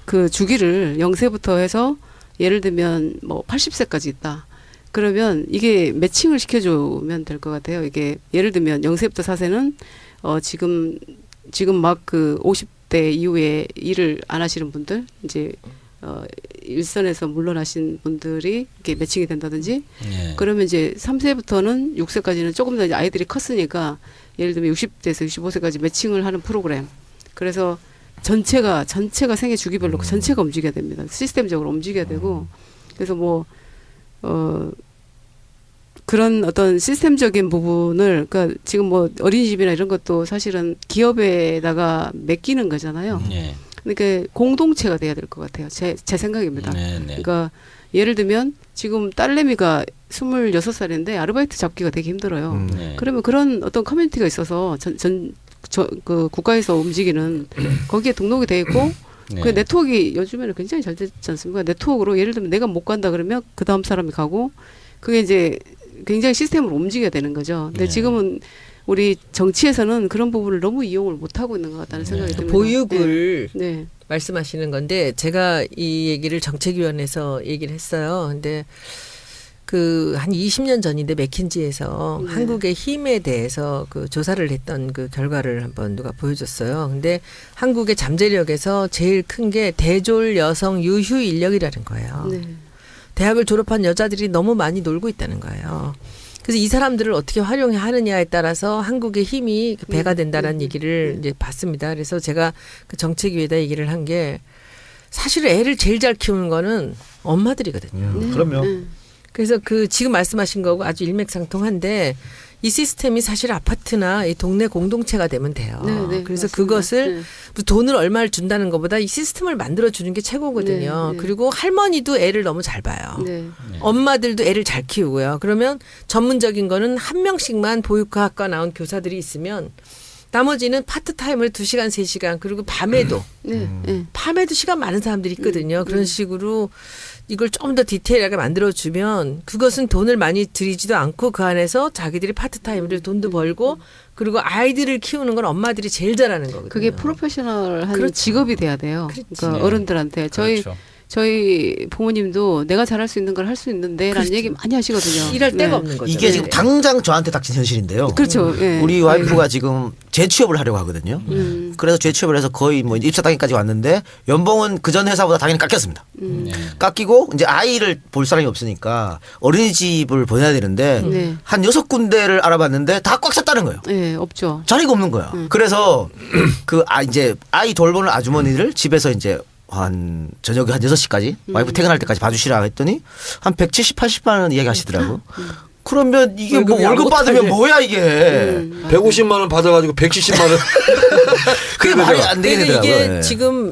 그 주기를 0세부터 해서 예를 들면 뭐 80세까지 있다. 그러면 이게 매칭을 시켜주면 될 것 같아요. 이게 예를 들면 0세부터 4세는 지금 막 그 50대 이후에 일을 안 하시는 분들 이제 일선에서 물러나신 분들이 이렇게 매칭이 된다든지 네. 그러면 이제 3세부터는 6세까지는 조금 더 이제 아이들이 컸으니까 예를 들면 60대에서 65세까지 매칭을 하는 프로그램. 그래서 전체가 생애 주기별로 전체가 움직여야 됩니다. 시스템적으로 움직여야 되고 그래서 그런 어떤 시스템적인 부분을 그러니까 지금 뭐 어린이집이나 이런 것도 사실은 기업에다가 맡기는 거잖아요. 네. 그러니까 공동체가 돼야 될 것 같아요. 제 생각입니다. 네. 그러니까 예를 들면 지금 딸내미가 26살인데 아르바이트 잡기가 되게 힘들어요. 네. 그러면 그런 어떤 커뮤니티가 있어서 그 국가에서 움직이는 거기에 등록이 돼 있고 네. 그 네트워크가 요즘에는 굉장히 잘 되지 않습니까? 네트워크로 예를 들면 내가 못 간다 그러면 그 다음 사람이 가고 그게 이제 굉장히 시스템으로 움직여야 되는 거죠. 근데 네. 지금은 우리 정치에서는 그런 부분을 너무 이용을 못 하고 있는 것 같다는 생각이 듭니다. 보육을 네. 말씀하시는 건데 제가 이 얘기를 정책위원회에서 얘기를 했어요. 근데 그 한 20년 전인데 맥킨지에서 네. 한국의 힘에 대해서 그 조사를 했던 그 결과를 한번 누가 보여줬어요. 근데 한국의 잠재력에서 제일 큰 게 대졸 여성 유휴 인력이라는 거예요. 네. 대학을 졸업한 여자들이 너무 많이 놀고 있다는 거예요. 그래서 이 사람들을 어떻게 활용하느냐에 따라서 한국의 힘이 배가 된다는 얘기를 이제 봤습니다. 그래서 제가 그 정책위에다 얘기를 한 게 사실 애를 제일 잘 키우는 거는 엄마들이거든요. 그럼요. 네. 그래서 그 지금 말씀하신 거고 아주 일맥상통한데 이 시스템이 사실 아파트나 이 동네 공동체가 되면 돼요. 네, 네, 그래서 맞습니다. 그것을 네. 돈을 얼마를 준다는 것보다 이 시스템을 만들어 주는 게 최고거든요. 네, 네. 그리고 할머니도 애를 너무 잘 봐요. 네. 엄마들도 애를 잘 키우고요. 그러면 전문적인 거는 한 명씩만 보육과학과 나온 교사들이 있으면 나머지는 파트타임을 2시간, 3시간 그리고 밤에도 네. 네. 밤에도 시간 많은 사람들이 있거든요. 그런 식으로 이걸 좀 더 디테일하게 만들어주면 그것은 돈을 많이 들이지도 않고 그 안에서 자기들이 파트타임으로 돈도 벌고 그리고 아이들을 키우는 건 엄마들이 제일 잘하는 거거든요. 그게 프로페셔널한 그렇죠. 직업이 돼야 돼요. 그렇지. 그러니까 네. 어른들한테 그렇죠. 저희 부모님도 내가 잘할 수 있는 걸 할 수 있는데라는 그렇죠. 얘기 많이 하시거든요. 일할 데가 네. 없는 거죠. 이게 지금 당장 저한테 닥친 현실인데요. 그렇죠. 예. 우리 와이프가 지금 재취업을 하려고 하거든요. 음. 그래서 재취업을 해서 거의 뭐 입사 단계까지 왔는데 연봉은 그 전 회사보다 당연히 깎였습니다. 네. 깎이고 이제 아이를 볼 사람이 없으니까 어린이집을 보내야 되는데 네. 한 6군데를 알아봤는데 다 꽉 찼다는 거예요. 예, 없죠. 자리가 없는 거야. 그래서 이제 아이 돌보는 아주머니를 집에서 이제 한 저녁에 한 6시까지 와이프 퇴근할 때까지 봐주시라 했더니 한 170, 80만 원 이야기 하시더라고. 그러면 이게 뭐 월급이 월급 받으면 아무것도 뭐야 이게. 150만 원 받아가지고 170만 원. 그게 말이 안 되게 근데 되더라고요. 이게 예. 지금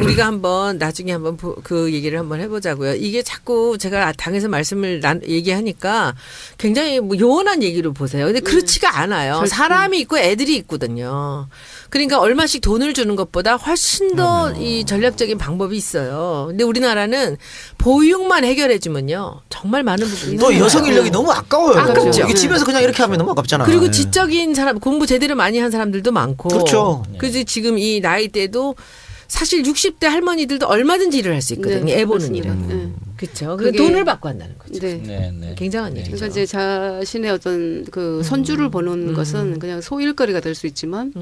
우리가 한번 나중에 한번 그 얘기를 한번 해보자고요. 이게 자꾸 제가 당에서 말씀을 얘기하니까 굉장히 뭐 요원한 얘기로 보세요. 근데 그렇지가 않아요. 사람이 있고 애들이 있거든요. 그러니까 얼마씩 돈을 주는 것보다 훨씬 더 이 전략적인 방법이 있어요. 근데 우리나라는 보육만 해결해주면요 정말 많은 부분이 또 생겨요. 여성 인력이 너무 아까워요. 아깝죠. 이게 집에서 그냥 이렇게 하면 너무 아깝잖아. 그리고 예. 지적인 사람 공부 제대로 많이 한 사람들도 많고 그렇죠. 그래서 지금 이 나이 때도 사실 60대 할머니들도 얼마든지 일을 할 수 있거든요. 네, 애 보는 맞습니다. 일은. 네. 그렇죠. 그게- 돈을 받고 한다는 거죠. 네. 네, 네. 굉장한 네. 일이죠. 그러니까 이제 자신의 어떤 그 선주를 보는 것은 그냥 소일거리가 될 수 있지만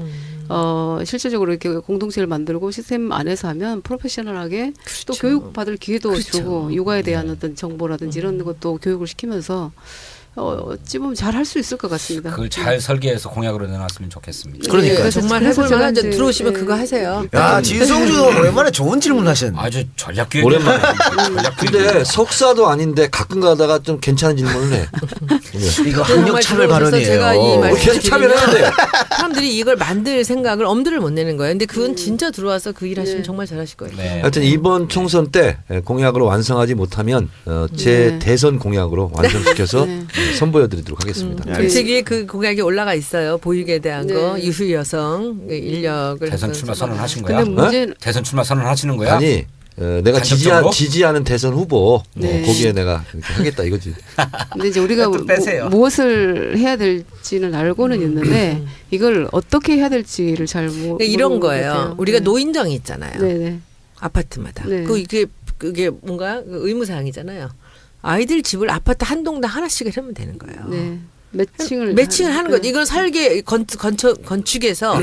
실제적으로 이렇게 공동체를 만들고 시스템 안에서 하면 프로페셔널하게 또 교육 받을 기회도 그렇죠. 주고 육아에 대한 어떤 정보라든지 이런 것도 교육을 시키면서 어찌 보면 잘 할 수 있을 것 같습니다. 그걸 잘 설계해서 공약으로 내놨으면 좋겠습니다. 그러니까요. 그래서 정말 그래서 해볼 제가 만한 이제, 들어오시면 예. 그거 하세요. 야, 진성준 오랜만에 좋은 질문 하셨네. 아주 전략 기획 오랜만에. 전략 근데 석사도 아닌데 가끔 가다가 좀 괜찮은 질문을 해. 이거 정말 학력 차별 들어오셔서 발언이에요. 제가 이 말씀- 계속 참여해야 돼. 사람들이 이걸 만들 생각을 엄두를 못 내는 거예요. 근데 그건 진짜 들어와서 그 일 하시면 정말 잘하실 거예요. 네. 하여튼 이번 총선 때 공약으로 완성하지 못하면 제 네. 대선 공약으로 완성시켜서 네. 선보여드리도록 하겠습니다. 그 책에 그 공약이 올라가 있어요. 보육에 대한 네. 거, 유수 여성 인력을 대선 해서 출마 좀 선언하신 거야? 근데 문제는 대선 출마 선언하시는 거야? 아니 내가 간접적으로? 지지하는 대선 후보 네. 거기에 내가 이렇게 하겠다 이거지. 근데 이제 우리가 또 빼세요. 무엇을 해야 될지는 알고는 있는데 이걸 어떻게 해야 될지를 잘 그러니까 이런 모르는 것 거예요. 같아요. 우리가 네. 노인정이 있잖아요. 네네. 아파트마다. 네. 그게 뭔가 그 의무사항이잖아요. 아이들 집을 아파트 한 동당 하나씩 하면 되는 거예요. 네. 매칭을 매칭을 하는 거죠. 네. 이건 설계 건축에서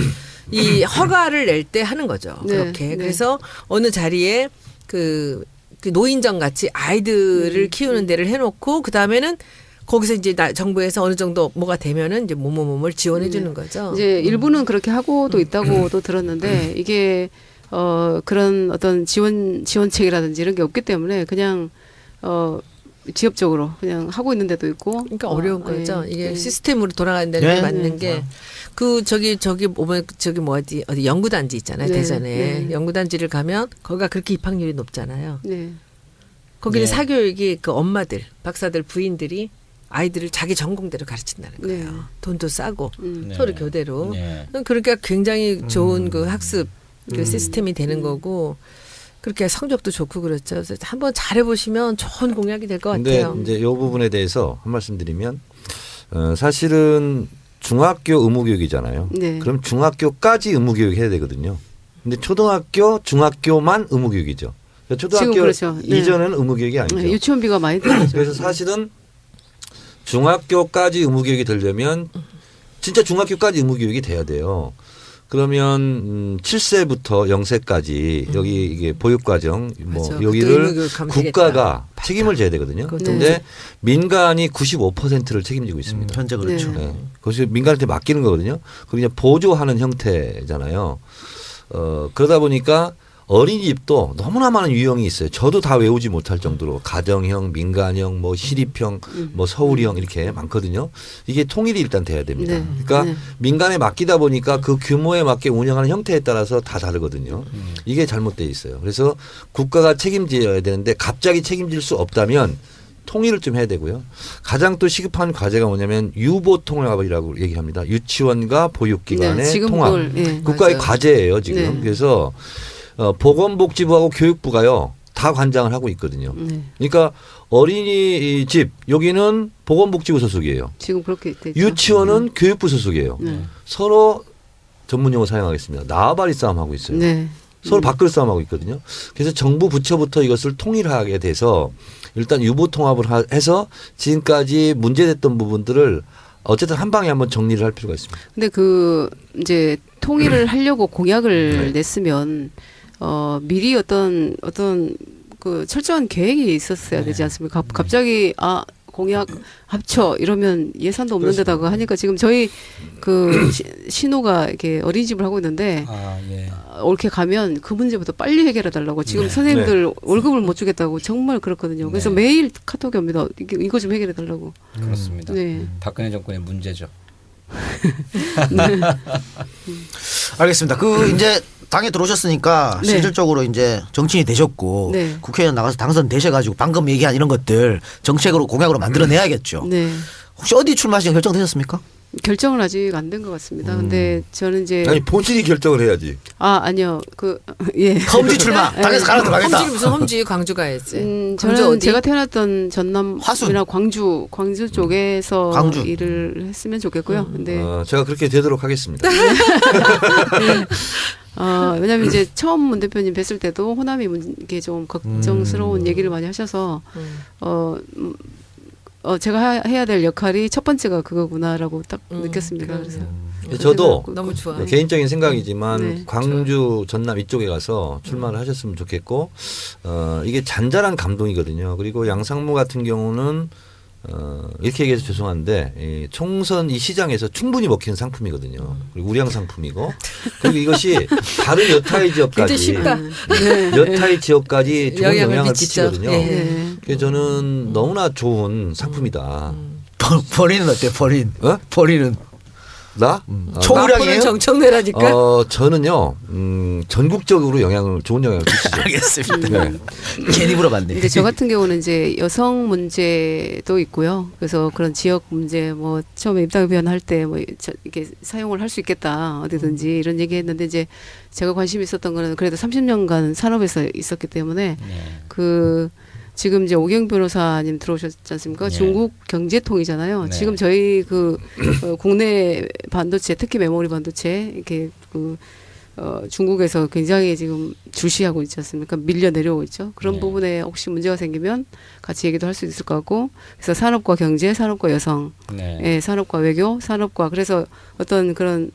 이 허가를 낼 때 하는 거죠. 네, 그렇게. 네. 그래서 어느 자리에 그 노인정 같이 아이들을 키우는 데를 해놓고 그 다음에는 거기서 이제 정부에서 어느 정도 뭐가 되면은 이제 뭐뭐뭐를 지원해 주는 거죠. 이제 일부는 그렇게 하고도 있다고도 들었는데 이게 그런 어떤 지원책이라든지 이런 게 없기 때문에 그냥 지엽적으로 그냥 하고 있는 데도 있고. 그러니까 어려운 거죠. 예, 이게 예. 시스템으로 돌아간다는 네, 게 맞는 네. 게 그 저기 보면 저기 어디 연구단지 있잖아요. 네, 대전에 네. 연구단지를 가면 거기가 그렇게 입학률이 높잖아요. 네. 거기는 네. 사교육이 그 엄마들, 박사들, 부인들이 아이들을 자기 전공대로 가르친다는 거예요. 네. 돈도 싸고 네. 서로 교대로. 네. 그러니까 굉장히 좋은 그 학습 그 시스템이 되는 거고 그렇게 성적도 좋고 그렇죠. 그래서 한번 잘해보시면 좋은 공약이 될 것 근데 같아요. 이제 이 부분에 대해서 한 말씀 드리면 사실은 중학교 의무교육이잖아요. 네. 그럼 중학교까지 의무교육 해야 되거든요. 근데 초등학교, 중학교만 의무교육이죠. 그러니까 초등학교 지금 그렇죠. 네. 이전에는 의무교육이 아니죠. 네, 유치원비가 많이 들어죠. 그래서 사실은 중학교까지 의무교육이 되려면 진짜 중학교까지 의무교육이 돼야 돼요. 그러면 7세부터 0세까지 여기 이게 보육과정 뭐 맞아. 그것도 여기를 의무교육하면 국가가 되겠다. 책임을 져야 되거든요. 그것도 그런데 민간이 95%를 책임지고 있습니다. 현재 그렇죠. 네. 네. 그것이 민간한테 맡기는 거거든요. 그리고 그냥 보조하는 형태잖아요. 그러다 보니까 어린이집도 너무나 많은 유형이 있어요. 저도 다 외우지 못할 정도로 가정형, 민간형, 뭐 시립형, 뭐 서울형 이렇게 많거든요. 이게 통일이 일단 돼야 됩니다. 네. 그러니까 네. 민간에 맡기다 보니까 그 규모에 맞게 운영하는 형태에 따라서 다 다르거든요. 이게 잘못돼 있어요. 그래서 국가가 책임져야 되는데 갑자기 책임질 수 없다면 통일을 좀 해야 되고요. 가장 또 시급한 과제가 뭐냐면 유보통합이라고 얘기합니다. 유치원과 보육기관의 네, 지금 통합. 그걸, 예, 국가의 맞아요. 과제예요 지금. 네. 그래서 보건복지부하고 교육부가요 다 관장을 하고 있거든요. 네. 그러니까 어린이집 여기는 보건복지부 소속이에요. 지금 그렇게 돼 있죠. 유치원은 교육부 소속이에요. 네. 서로 전문 용어 사용하겠습니다. 나와바리 싸움하고 있어요. 네. 서로 밥그릇 싸움하고 있거든요. 그래서 정부 부처부터 이것을 통일하게 돼서 일단 유보통합을 해서 지금까지 문제됐던 부분들을 어쨌든 한 방에 한번 정리를 할 필요가 있습니다. 근데 그 이제 통일을 하려고 공약을 네. 냈으면 미리 어떤 그 철저한 계획이 있었어야 되지 않습니까? 갑자기 공약 합쳐 이러면 예산도 없는 데다가 하니까 지금 저희 그 신호가 이렇게 어린이집을 하고 있는데 아, 예. 옳게 가면 그 문제부터 빨리 해결해 달라고 지금 선생님들 월급을 못 주겠다고 정말 그렇거든요. 그래서 매일 카톡이 옵니다. 이거 좀 해결해 달라고. 그렇습니다. 네. 박근혜 정권의 문제죠. 알겠습니다. 그 이제 당에 들어오셨으니까 네. 실질적으로 이제 정치인이 되셨고 네. 국회의원 나가서 당선되셔가지고 방금 얘기한 이런 것들 정책으로 공약으로 만들어내야겠죠. 네. 혹시 어디 출마하시는 결정되셨습니까? 결정은 아직 안 된 것 같습니다. 근데 저는 이제 아니 본인이 결정을 해야지. 아니요. 예. 험지 출마. 당에서 가라 들어가겠다. 험지 무슨 험지 광주 가야지. 광주 저는 어디? 제가 태어났던 전남이나 화순. 광주 쪽에서 광주. 일을 했으면 좋겠고요. 근데 제가 그렇게 되도록 하겠습니다. 왜냐하면 이제 처음 문 대표님 뵀을 때도 호남이 이게 좀 걱정스러운 얘기를 많이 하셔서 제가 해야 될 역할이 첫 번째가 그거구나라고 딱 느꼈습니다. 그래서 저도 너무 좋아. 개인적인 생각이지만 네. 광주 전남 이쪽에 가서 출마를 하셨으면 좋겠고 이게 잔잔한 감동이거든요. 그리고 양상무 같은 경우는 이렇게 얘기해서 죄송한데 이 총선 이 시장에서 충분히 먹히는 상품이거든요. 그리고 우량 상품이고 그리고 이것이 다른 여타의 지역까지 굉장히 쉽다. 여타의 지역까지 좋은 영향을 미치죠. 끼치거든요. 네. 그래서 저는 너무나 좋은 상품이다. 버리는 어때? 버린. 어? 버리는. 나? 총우량이에요? 정청래라니까. 저는요 전국적으로 좋은 영향을 끼치죠. 알겠습니다. 네. 괜히 물어봤네. 근데 저 같은 경우는 이제 여성 문제도 있고요. 그래서 그런 지역 문제 뭐 처음에 입당의원 할 때 뭐 이렇게 사용을 할 수 있겠다 어디든지 이런 얘기했는데 이제 제가 관심이 있었던 거는 그래도 30년간 산업에서 있었기 때문에 지금 이제 오경 변호사님 들어오셨지 않습니까? 네. 중국 경제통이잖아요. 네. 지금 저희 국내 반도체, 특히 메모리 반도체 이렇게 중국에서 굉장히 지금 주시하고 있지 않습니까? 밀려 내려오고 있죠. 그런 네. 부분에 혹시 문제가 생기면 같이 얘기도 할 수 있을 것 같고, 그래서 산업과 경제, 산업과 여성, 산업과 외교, 산업과 그래서 어떤 그런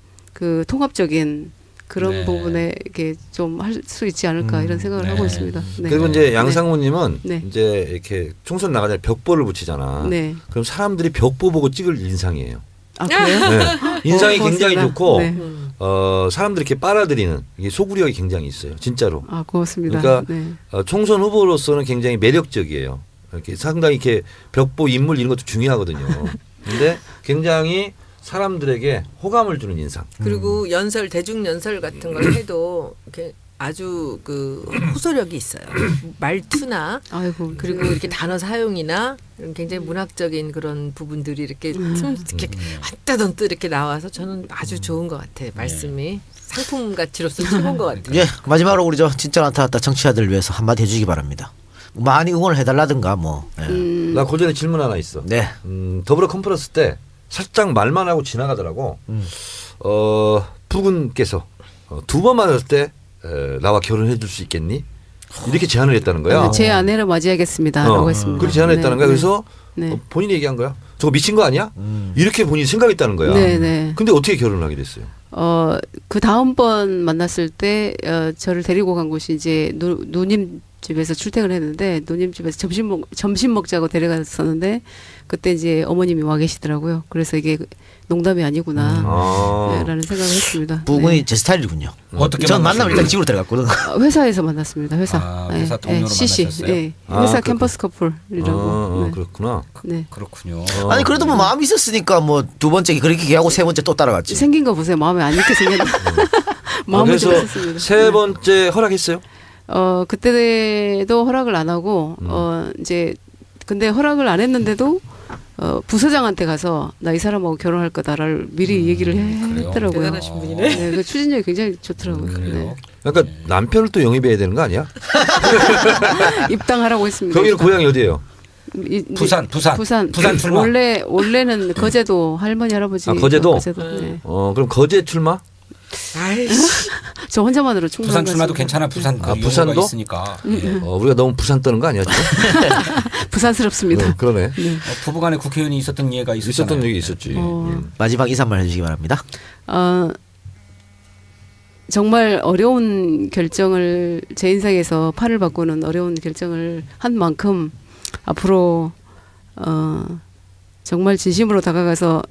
통합적인 그런 부분에 이렇게 좀 할 수 있지 않을까 이런 생각을 하고 있습니다. 네. 그리고 이제 양상무님은 네. 이제 이렇게 총선 나가자 벽보를 붙이잖아. 네. 그럼 사람들이 벽보 보고 찍을 인상이에요. 아 그래요? 네. 인상이 굉장히 고맙습니다. 좋고 네. 사람들이 이렇게 빨아들이는 이게 소구력이 굉장히 있어요. 진짜로. 아 고맙습니다. 그러니까 네. 총선 후보로서는 굉장히 매력적이에요. 이렇게 상당히 이렇게 벽보 인물 이런 것도 중요하거든요. 근데 굉장히 사람들에게 호감을 주는 인상. 그리고 연설 대중 연설 같은 걸 해도 이렇게 아주 호소력이 있어요. 말투나 아이고 그리고 이렇게 단어 사용이나 이런 굉장히 문학적인 그런 부분들이 이렇게 이렇게 한때던뜨 이렇게 나와서 저는 아주 좋은 것 같아요. 말씀이 상품 가치로서 최고인 것 같아요. 예, 마지막으로 우리 진짜 나타났다 정치자들을 위해서 한마디 해주기 바랍니다. 많이 응원을 해달라든가 뭐. 예. 나 고전에 질문 하나 있어. 네. 더불어 컨퍼런스 때 살짝 말만 하고 지나가더라고. 부군께서 두 번 만났을 때 나와 결혼해 줄 수 있겠니? 이렇게 제안을 했다는 거야. 제 아내를 맞이하겠습니다라고 했습니다. 그렇게 제안을 했다는 거야. 네, 그래서 네. 본인이 얘기한 거야. 저거 미친 거 아니야? 이렇게 본인이 생각했다는 거야. 네, 네. 근데 어떻게 결혼을 하게 됐어요? 그 다음번 만났을 때 저를 데리고 간 곳이 이제 누님 집에서 출퇴근을 했는데 누님 집에서 점심 먹자고 데려갔었는데 그때 이제 어머님이 와 계시더라고요. 그래서 이게 농담이 아니구나 라는 생각을 했습니다. 부군이 네. 제 스타일이군요. 어떻게 전 만났어요? 만나면 일단 집으로 데려갔거든. 회사에서 만났습니다. 회사. 회사 동료로 CC. 만나셨어요? 네. 회사 아, 캠퍼스 커플이라고. 네. 그렇구나. 네. 그렇군요. 아니 그래도 뭐 마음이 있었으니까 뭐 두 번째 그렇게 얘기하고 세 번째 또 따라갔지. 생긴 거 보세요. 마음에 안 있게 생겼나. 마음을 좀 그래서 했었습니다. 세 번째 허락했어요? 그때도 허락을 안 하고 이제 근데 허락을 안 했는데도 부서장한테 가서 나 이 사람하고 결혼할 거다를 미리 얘기를 했더라고요. 대단하신 분이네. 네, 그 추진력이 굉장히 좋더라고요. 그래요. 그러니까 남편을 또 영입해야 되는 거 아니야? 네. 입당하라고 했습니다. 거기는 고향이 어디예요? 부산 출마. 원래는 거제도 할머니 할아버지. 거제도? 네. 그럼 거제 출마? 아이씨. 저 혼자만으로 충분한 부산 출마도 것 괜찮아. 부산 그 부산도? 용어가 있으니까. 예. 우리가 너무 부산 떠는 거 아니야 지금? 부산스럽습니다. 그러네. 부부간에 국회의원이 있었던 예가 있었잖아요. 있었던 적이 있었지. 마지막 인사말 해주시기 바랍니다. 정말 어려운 결정을 제 인생에서 팔을 바꾸는 어려운 결정을 한 만큼 앞으로 정말 진심으로 다가가서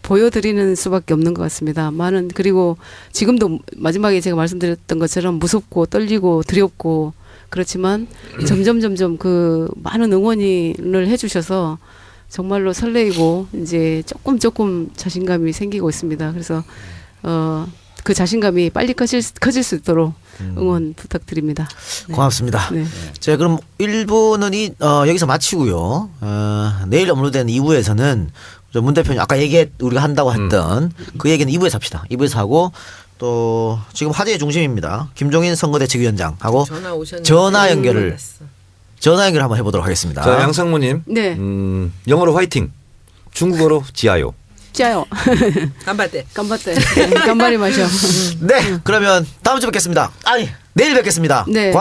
보여드리는 수밖에 없는 것 같습니다. 많은 그리고 지금도 마지막에 제가 말씀드렸던 것처럼 무섭고 떨리고 두렵고 그렇지만 점점 그 많은 응원을 해주셔서 정말로 설레이고 이제 조금 자신감이 생기고 있습니다. 그래서 그 자신감이 빨리 커질 수 있도록 응원 부탁드립니다. 네. 고맙습니다. 네. 자, 그럼 1부는 여기서 마치고요. 내일 업로드된 2부에서는 문 대표님 아까 우리가 한다고 했던 그 얘기는 2부에서 합시다. 2부에서 하고 또 지금 화제의 중심입니다. 김종인 선거대책위원장하고 전화 오셨는데 전화 연결을 몰랐어. 전화 연결 한번 해보도록 하겠습니다. 자, 양상무님. 네. 영어로 화이팅. 중국어로 지아요. 짜요. 깜빡대. 깜빡대. 깜빡이 마셔. 네, 그러면 다음 주에 뵙겠습니다. 아니, 내일 뵙겠습니다. 네. 고맙습니다.